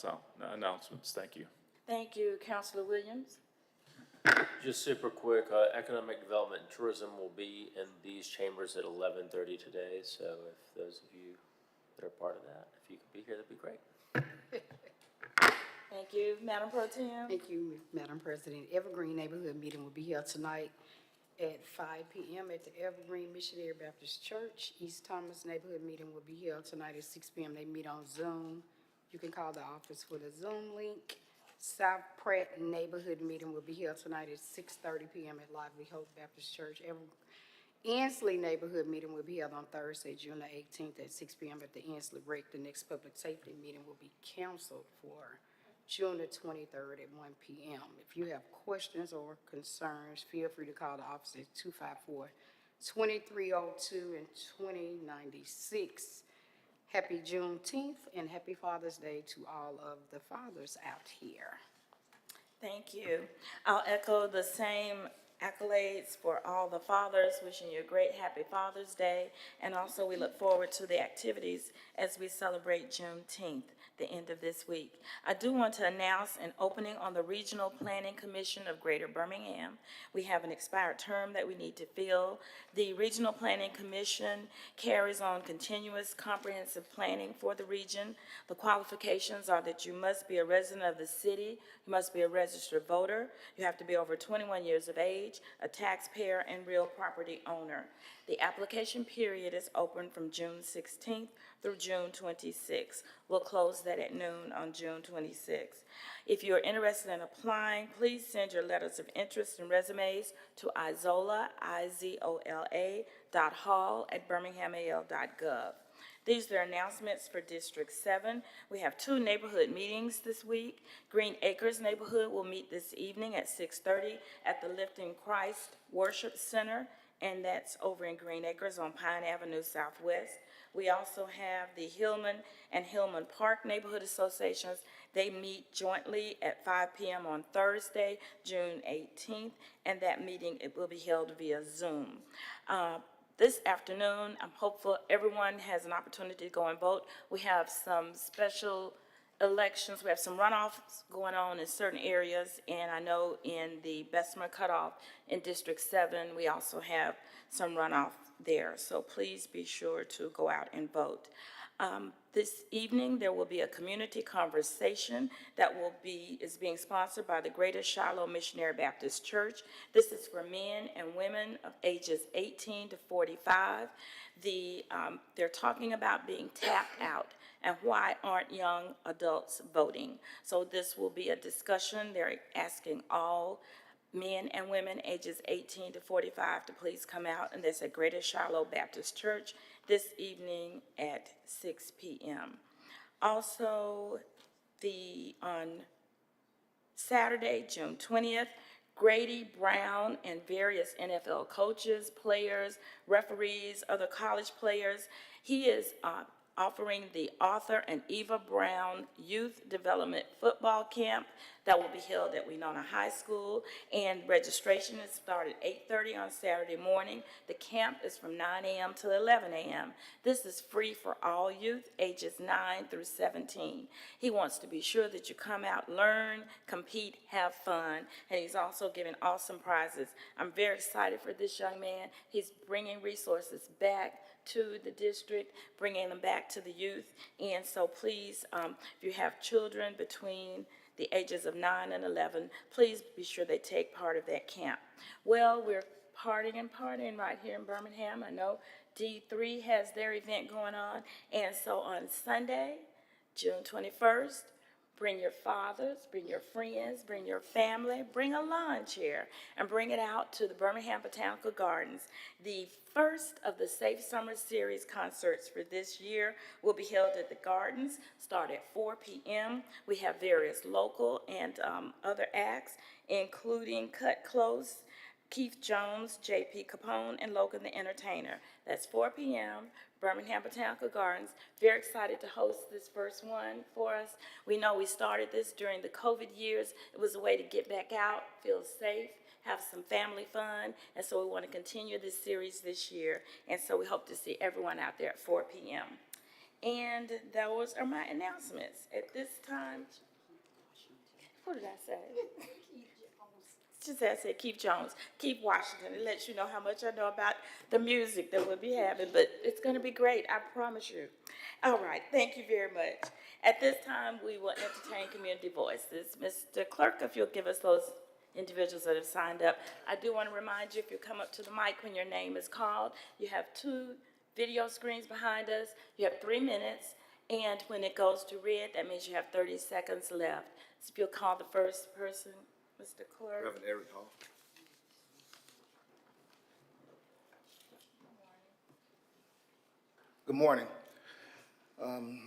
announcements. Thank you. Thank you, Councilor Williams. Just super quick, Economic Development and Tourism will be in these chambers at 11:30 today, so if those of you that are part of that, if you could be here, that'd be great. Thank you, Madam Pro Tem. Thank you, Madam President. Evergreen Neighborhood Meeting will be held tonight at 5 p.m. at the Evergreen Missionary Baptist Church. East Thomas Neighborhood Meeting will be held tonight at 6 p.m. They meet on Zoom. You can call the office for the Zoom link. South Pratt Neighborhood Meeting will be held tonight at 6:30 p.m. at Lively Hope Baptist Church. Ansley Neighborhood Meeting will be held on Thursday, June the 18th at 6 p.m. at the Ansley Rec. The next public safety meeting will be canceled for June the 23rd at 1 p.m. If you have questions or concerns, feel free to call the office at 254-2302 and 2096. Happy Juneteenth and happy Father's Day to all of the fathers out here. Thank you. I'll echo the same accolades for all the fathers, wishing you a great happy Father's Day. And also we look forward to the activities as we celebrate Juneteenth, the end of this week. I do want to announce an opening on the Regional Planning Commission of Greater Birmingham. We have an expired term that we need to fill. The Regional Planning Commission carries on continuous comprehensive planning for the region. The qualifications are that you must be a resident of the city, you must be a registered voter, you have to be over 21 years of age, a taxpayer, and real property owner. The application period is open from June 16th through June 26th. We'll close that at noon on June 26th. If you're interested in applying, please send your letters of interest and resumes to izola, .hall@birminghamal.gov. These are announcements for District 7. We have 2 neighborhood meetings this week. Green Acres neighborhood will meet this evening at 6:30 at the Lifting Christ Worship Center, and that's over in Green Acres on Pine Avenue Southwest. We also have the Hillman and Hillman Park Neighborhood Associations. They meet jointly at 5 p.m. on Thursday, June 18th, and that meeting, it will be held via Zoom. This afternoon, I'm hopeful everyone has an opportunity to go and vote. We have some special elections, we have some runoffs going on in certain areas, and I know in the Bessemer cutoff in District 7, we also have some runoff there. So please be sure to go out and vote. This evening, there will be a community conversation that is being sponsored by the Greater Shiloh Missionary Baptist Church. This is for men and women of ages 18 to 45. They're talking about being tapped out and why aren't young adults voting. So this will be a discussion. They're asking all men and women ages 18 to 45 to please come out, and that's at Greater Shiloh Baptist Church this evening at 6 p.m. Also, on Saturday, June 20th, Grady Brown and various NFL coaches, players, referees, other college players, he is offering the Arthur and Eva Brown Youth Development Football Camp that will be held at Winona High School, and registration is started at 8:30 on Saturday morning. The camp is from 9 a.m. to 11 a.m. This is free for all youth ages 9 through 17. He wants to be sure that you come out, learn, compete, have fun, and he's also giving awesome prizes. I'm very excited for this young man. He's bringing resources back to the district, bringing them back to the youth. And so please, if you have children between the ages of 9 and 11, please be sure they take part of that camp. Well, we're partying right here in Birmingham. I know D3 has their event going on. And so on Sunday, June 21st, bring your fathers, bring your friends, bring your family, bring a lawn chair, and bring it out to the Birmingham Botanical Gardens. The first of the Safe Summer Series concerts for this year will be held at the Gardens, start at 4 p.m. We have various local and other acts, including Cut Close, Keith Jones, J.P. Capone, and Logan the Entertainer. That's 4 p.m., Birmingham Botanical Gardens. Very excited to host this first one for us. We know we started this during the COVID years. It was a way to get back out, feel safe, have some family fun, and so we want to continue this series this year. And so we hope to see everyone out there at 4 p.m. And those are my announcements. At this time, what did I say? Just as I said, Keith Jones, Keith Washington. It lets you know how much I know about the music that we'll be having, but it's going to be great, I promise you. All right, thank you very much. At this time, we will entertain community voices. Mr. Clerk, if you'll give us those individuals that have signed up. I do want to remind you, if you come up to the mic when your name is called, you have 2 video screens behind us, you have 3 minutes, and when it goes to red, that means you have 30 seconds left. So if you'll call the first person, Mr. Clerk. Reverend Eric Hall. Good morning.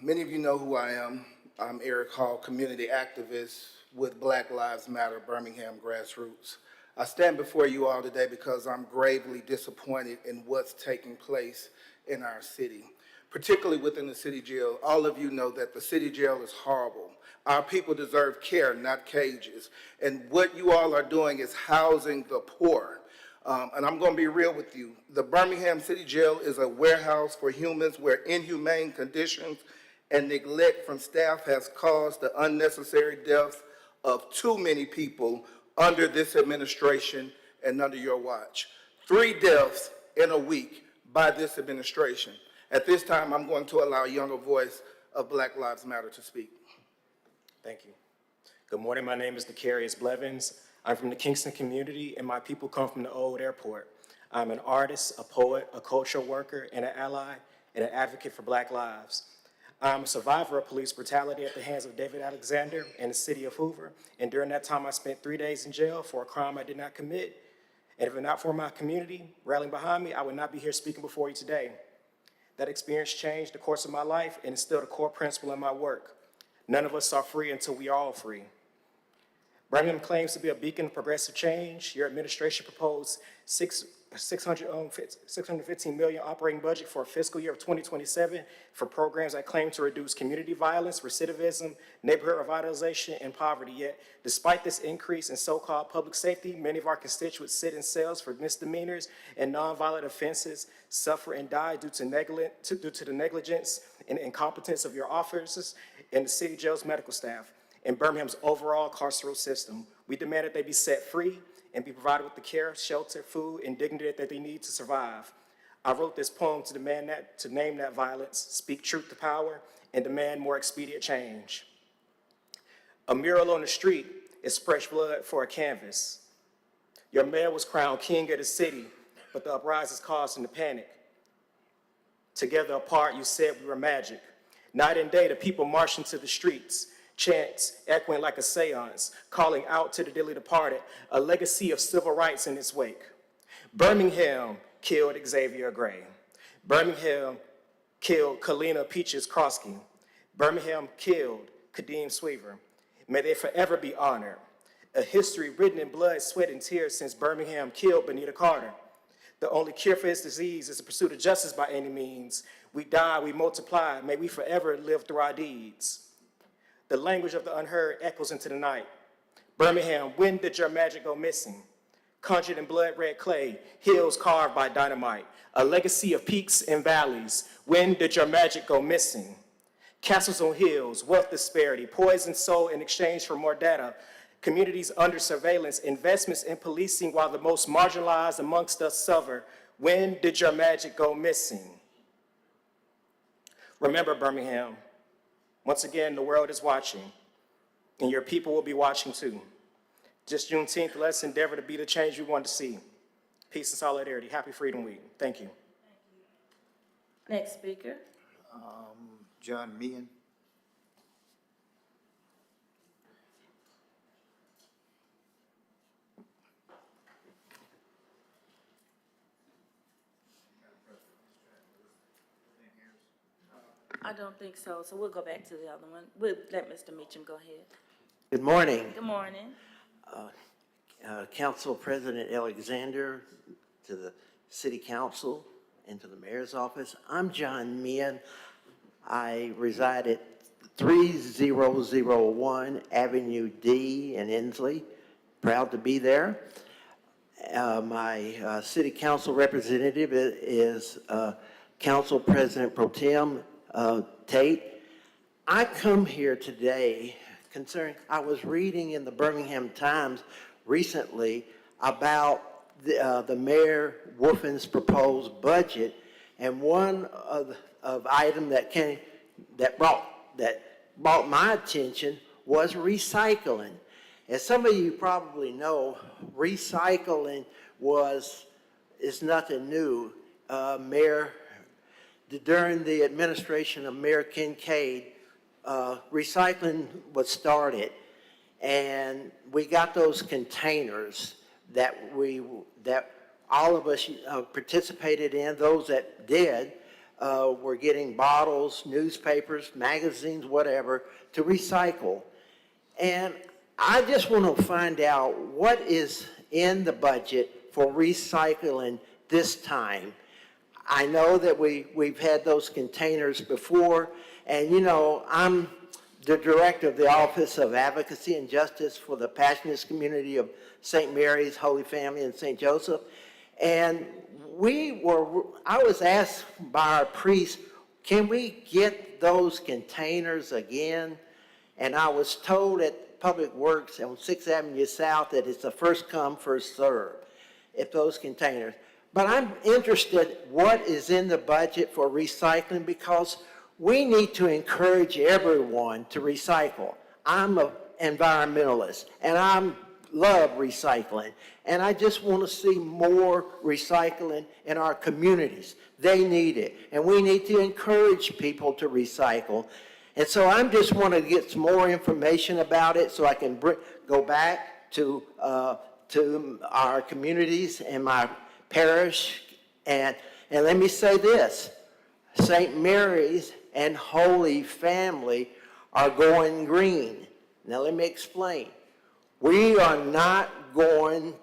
Many of you know who I am. I'm Eric Hall, community activist with Black Lives Matter Birmingham Grassroots. I stand before you all today because I'm gravely disappointed in what's taking place in our city, particularly within the city jail. All of you know that the city jail is horrible. Our people deserve care, not cages. And what you all are doing is housing the poor. And I'm going to be real with you. The Birmingham City Jail is a warehouse for humans where inhumane conditions and neglect from staff has caused the unnecessary deaths of too many people under this administration and under your watch. 3 deaths in a week by this administration. At this time, I'm going to allow a younger voice of Black Lives Matter to speak. Thank you. Good morning, my name is Decarius Blevins. I'm from the Kingston community, and my people come from the old airport. I'm an artist, a poet, a cultural worker, and an ally, and an advocate for Black lives. I'm a survivor of police brutality at the hands of David Alexander in the city of Hoover, and during that time I spent 3 days in jail for a crime I did not commit. And if it not for my community rallying behind me, I would not be here speaking before you today. That experience changed the course of my life and is still the core principle in my work. None of us are free until we are all free. Birmingham claims to be a beacon of progressive change. Your administration proposed 6 $615 million operating budget for fiscal year of 2027 for programs that claim to reduce community violence, recidivism, neighborhood revitalization, and poverty. Yet, despite this increase in so-called public safety, many of our constituents sit in cells for misdemeanors and nonviolent offenses, suffer and die due to the negligence and incompetence of your officers and the city jail's medical staff and Birmingham's overall carceral system. We demand that they be set free and be provided with the care, shelter, food, and dignity that they need to survive. I wrote this poem to name that violence, speak truth to power, and demand more expedient change. A mural on the street is fresh blood for a canvas. Your mayor was crowned king of the city, but the uprisings caused him to panic. Together apart, you said we were magic. Night and day, the people marched into the streets, chants echoing like a seance, calling out to the dearly departed, a legacy of civil rights in its wake. Birmingham killed Xavier Gray. Birmingham killed Kalina Peaches Krosky. Birmingham killed Kadeem Sweaver. May they forever be honored. A history written in blood, sweat, and tears since Birmingham killed Benita Carter. The only cure for his disease is the pursuit of justice by any means. We die, we multiply. May we forever live through our deeds. The language of the unheard echoes into the night. Birmingham, when did your magic go missing? Conjured in blood red clay, hills carved by dynamite, a legacy of peaks and valleys. When did your magic go missing? Castles on hills, wealth disparity, poison soul in exchange for more data, communities under surveillance, investments in policing while the most marginalized amongst us suffer. When did your magic go missing? Remember, Birmingham, once again, the world is watching, and your people will be watching too. This Juneteenth, let's endeavor to be the change we want to see. Peace and solidarity. Happy Freedom Week. Thank you. Next speaker. John Meehan. I don't think so, so we'll go back to the other one. We'll let Mr. Meacham go ahead. Good morning. Good morning. Council President Alexander, to the City Council, and to the Mayor's Office. I'm John Meehan. I reside at 3001 Avenue D in Inslee. Proud to be there. My City Council representative is Council President Pro Tem Tate. I come here today concerning, I was reading in the Birmingham Times recently about the Mayor Wolfen's proposed budget, and one of item that brought my attention was recycling. As some of you probably know, recycling is nothing new. During the administration of Mayor Kincaid, recycling was started, and we got those containers that all of us participated in. Those that did were getting bottles, newspapers, magazines, whatever, to recycle. And I just want to find out what is in the budget for recycling this time. I know that we've had those containers before, and you know, I'm the director of the Office of Advocacy and Justice for the Passionist community of St. Mary's, Holy Family, and St. Joseph. And I was asked by our priest, can we get those containers again? And I was told at Public Works on 6th Avenue South that it's a first come, first serve, if those containers. But I'm interested what is in the budget for recycling, because we need to encourage everyone to recycle. I'm an environmentalist, and I love recycling. And I just want to see more recycling in our communities. They need it, and we need to encourage people to recycle. And so I just want to get some more information about it so I can go back to our communities and my parish. And let me say this, St. Mary's and Holy Family are going green. Now let me explain. We are not going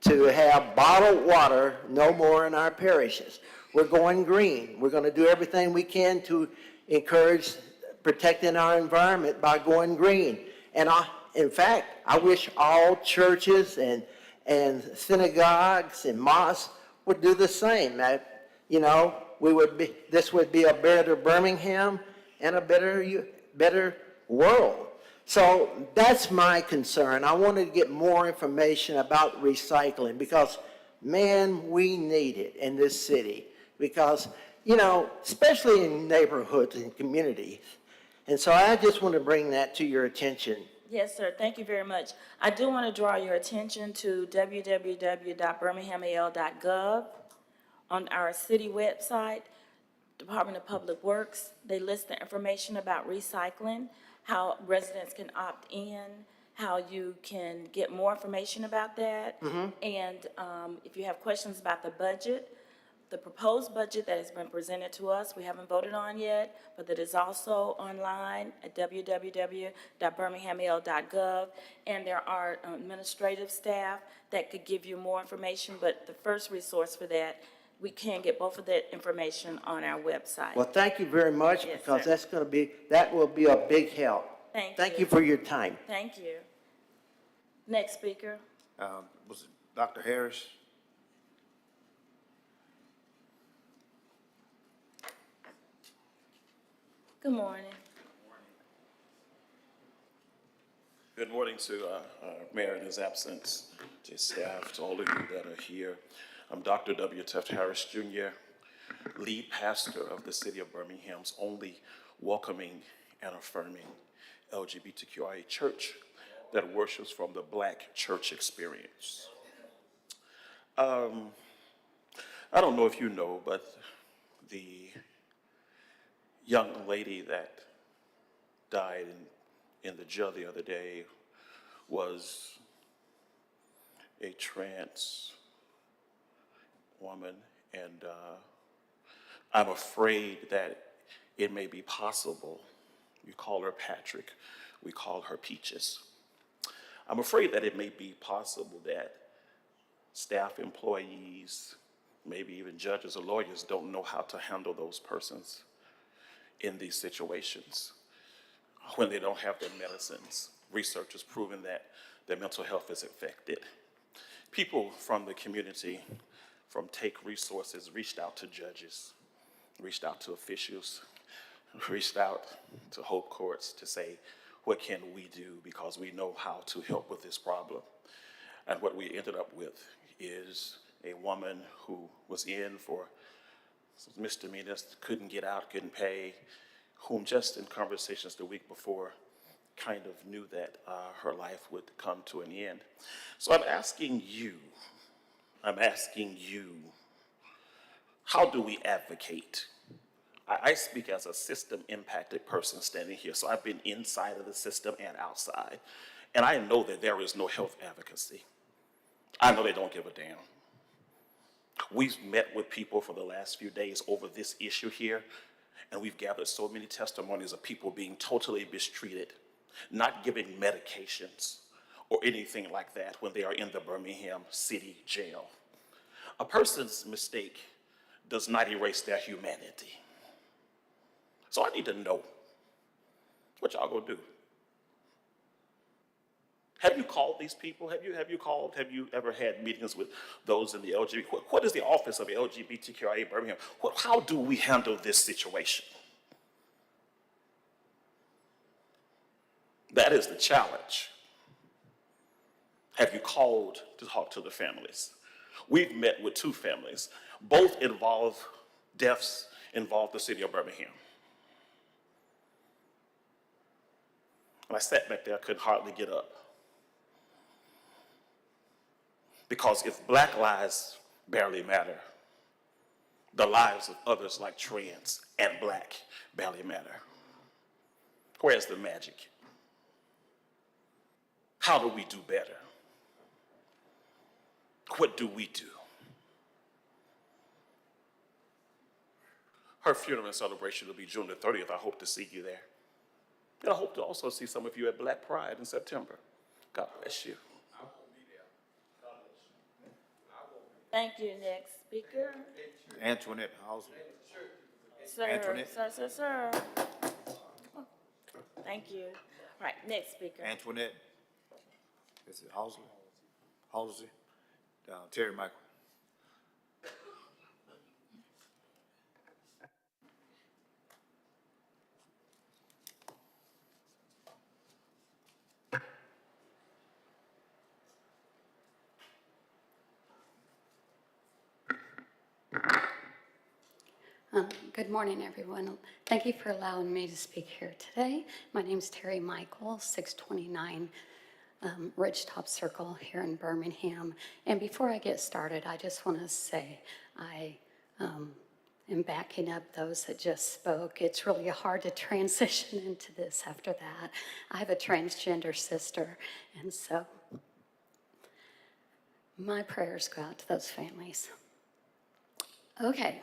to have bottled water no more in our parishes. We're going green. We're going to do everything we can to encourage protecting our environment by going green. And in fact, I wish all churches and synagogues and mosques would do the same. You know, this would be a better Birmingham and a better world. So that's my concern. I wanted to get more information about recycling because, man, we need it in this city because, you know, especially in neighborhoods and communities. And so I just want to bring that to your attention. Yes, sir. Thank you very much. I do want to draw your attention to www.birminghamal.gov. On our city website, Department of Public Works, they list the information about recycling, how residents can opt in, how you can get more information about that. And if you have questions about the budget, the proposed budget that has been presented to us, we haven't voted on yet, but that is also online at www.birminghamal.gov. And there are administrative staff that could give you more information, but the first resource for that, we can get both of that information on our website. Well, thank you very much Yes, because sir. that will be a big help. Thank you for your time. Thank you. Next speaker. Was it Dr. Harris? Good morning. Good morning to Mayor in his absence, to staff, to all of you that are here. I'm Dr. W. Tuft Harris, Jr., lead pastor of the city of Birmingham's only welcoming and affirming LGBTQIA church that worships from the Black church experience. I don't know if you know, but the young lady that died in the jail the other day was a trans woman, and I'm afraid that it may be possible. You call her Patrick, we call her Peaches. I'm afraid that it may be possible that staff, employees, maybe even judges or lawyers don't know how to handle those persons in these situations when they don't have their medicines. Research has proven that their mental health is affected. People from the community, from Take Resources, reached out to judges, reached out to officials, reached out to Hope Courts to say, what can we do because we know how to help with this problem? And what we ended up with is a woman who was in for misdemeanors, couldn't get out, couldn't pay, whom just in conversations the week before kind of knew that her life would come to an end. So I'm asking you, how do we advocate? I speak as a system-impacted person standing here, so I've been inside of the system and outside, and I know that there is no health advocacy. I know they don't give a damn. We've met with people for the last few days over this issue here, and we've gathered so many testimonies of people being totally mistreated, not giving medications or anything like that when they are in the Birmingham City Jail. A person's mistake does not erase their humanity. So I need to know what y'all gonna do. Have you called these people? Have you ever had meetings with those in the LGBT? What is the office of LGBTQIA Birmingham? How do we handle this situation? That is the challenge. Have you called to talk to the families? We've met with 2 families. Both deaths involve the city of Birmingham. And I sat back there, I could hardly get up. Because if Black lives barely matter, the lives of others like trans and Black barely matter. Where's the magic? How do we do better? What do we do? Her funeral and celebration will be June the 30th. I hope to see you there. And I hope to also see some of you at Black Pride in September. God bless you. Thank you. Next speaker. Antoinette Housley. Sir, Antoinette. sir. Thank you. All right, next speaker. Antoinette. Is it Housley? Halsey. Terry Michael. Good morning, everyone. Thank you for allowing me to speak here today. My name is Terry Michael, 629 Ridgetop Circle here in Birmingham. And before I get started, I just want to say I am backing up those that just spoke. It's really hard to transition into this after that. I have a transgender sister, and so my prayers go out to those families. Okay.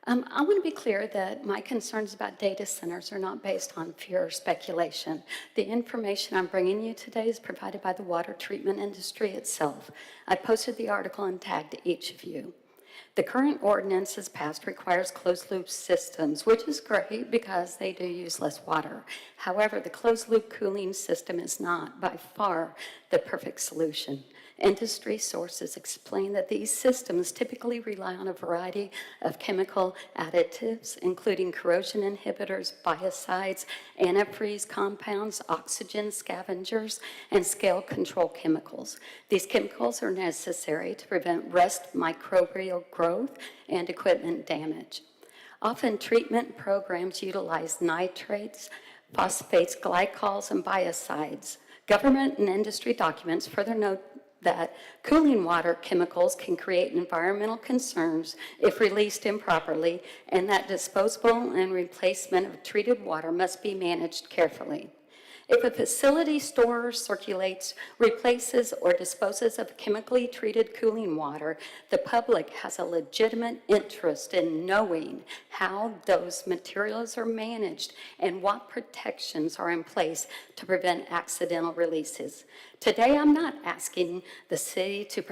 I want to be clear that my concerns about data centers are not based on fear or speculation. The information I'm bringing you today is provided by the water treatment industry itself. I posted the article and tagged each of you. The current ordinance as passed requires closed-loop systems, which is great because they do use less water. However, the closed-loop cooling system is not, by far, the perfect solution. Industry sources explain that these systems typically rely on a variety of chemical additives, including corrosion inhibitors, biocides, antifreeze compounds, oxygen scavengers, and scale control chemicals. These chemicals are necessary to prevent rust microbial growth and equipment damage. Often treatment programs utilize nitrates, phosphates, glycols, and biocides. Government and industry documents further note that cooling water chemicals can create environmental concerns if released improperly, and that disposal and replacement of treated water must be managed carefully. If a facility stores, circulates, replaces, or disposes of chemically treated cooling water, the public has a legitimate interest in knowing how those materials are managed and what protections are in place to prevent accidental releases. Today, I'm not asking the city to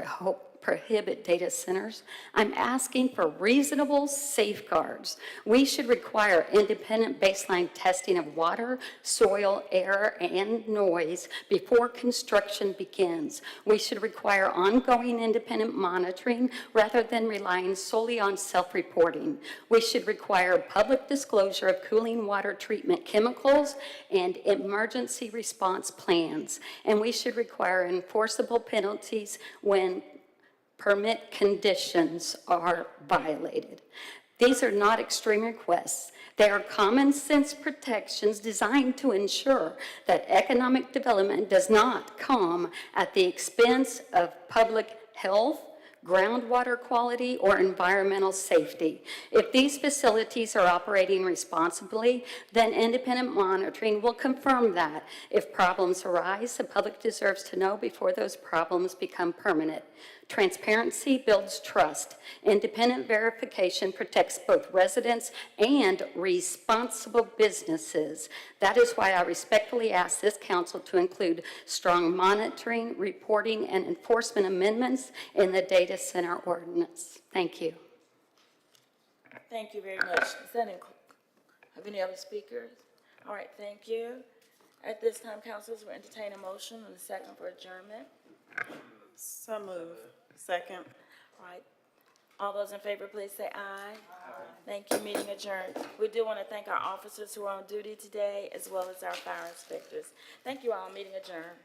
prohibit data centers. I'm asking for reasonable safeguards. We should require independent baseline testing of water, soil, air, and noise before construction begins. We should require ongoing independent monitoring rather than relying solely on self-reporting. We should require public disclosure of cooling water treatment chemicals and emergency response plans. And we should require enforceable penalties when permit conditions are violated. These are not extreme requests. They are common sense protections designed to ensure that economic development does not come at the expense of public health, groundwater quality, or environmental safety. If these facilities are operating responsibly, then independent monitoring will confirm that. If problems arise, the public deserves to know before those problems become permanent. Transparency builds trust. Independent verification protects both residents and responsible businesses. That is why I respectfully ask this council to include strong monitoring, reporting, and enforcement amendments in the data center ordinance. Thank you. Thank you very much. Have any other speakers? All right, thank you. At this time, councilors will entertain a motion and a second for adjournment. So move. Second. All right. All those in favor, please say aye. Aye. Thank you. Meeting adjourned. We do want to thank our officers who are on duty today, as well as our fire inspectors. Thank you all. Meeting adjourned.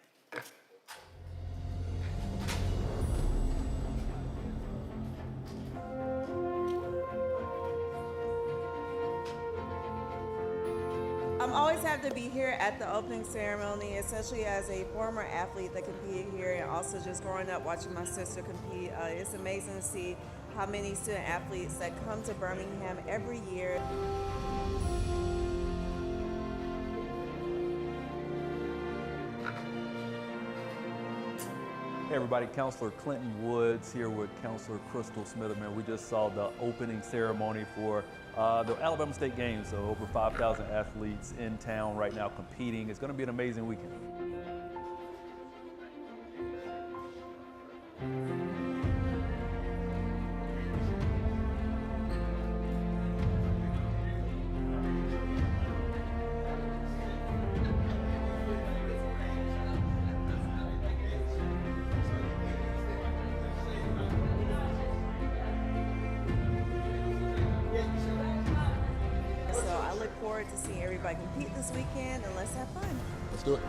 I'm always happy to be here at the opening ceremony, especially as a former athlete that competed here and also just growing up watching my sister compete. It's amazing to see how many student athletes that come to Birmingham every year. Hey everybody, Councilor Clinton Woods here with Councilor Crystal Smitherman. We just saw the opening ceremony for the Alabama State Games, so over 5,000 athletes in town right now competing. It's going to be an amazing weekend. forward to seeing everybody compete this weekend, and let's have fun. Let's do it.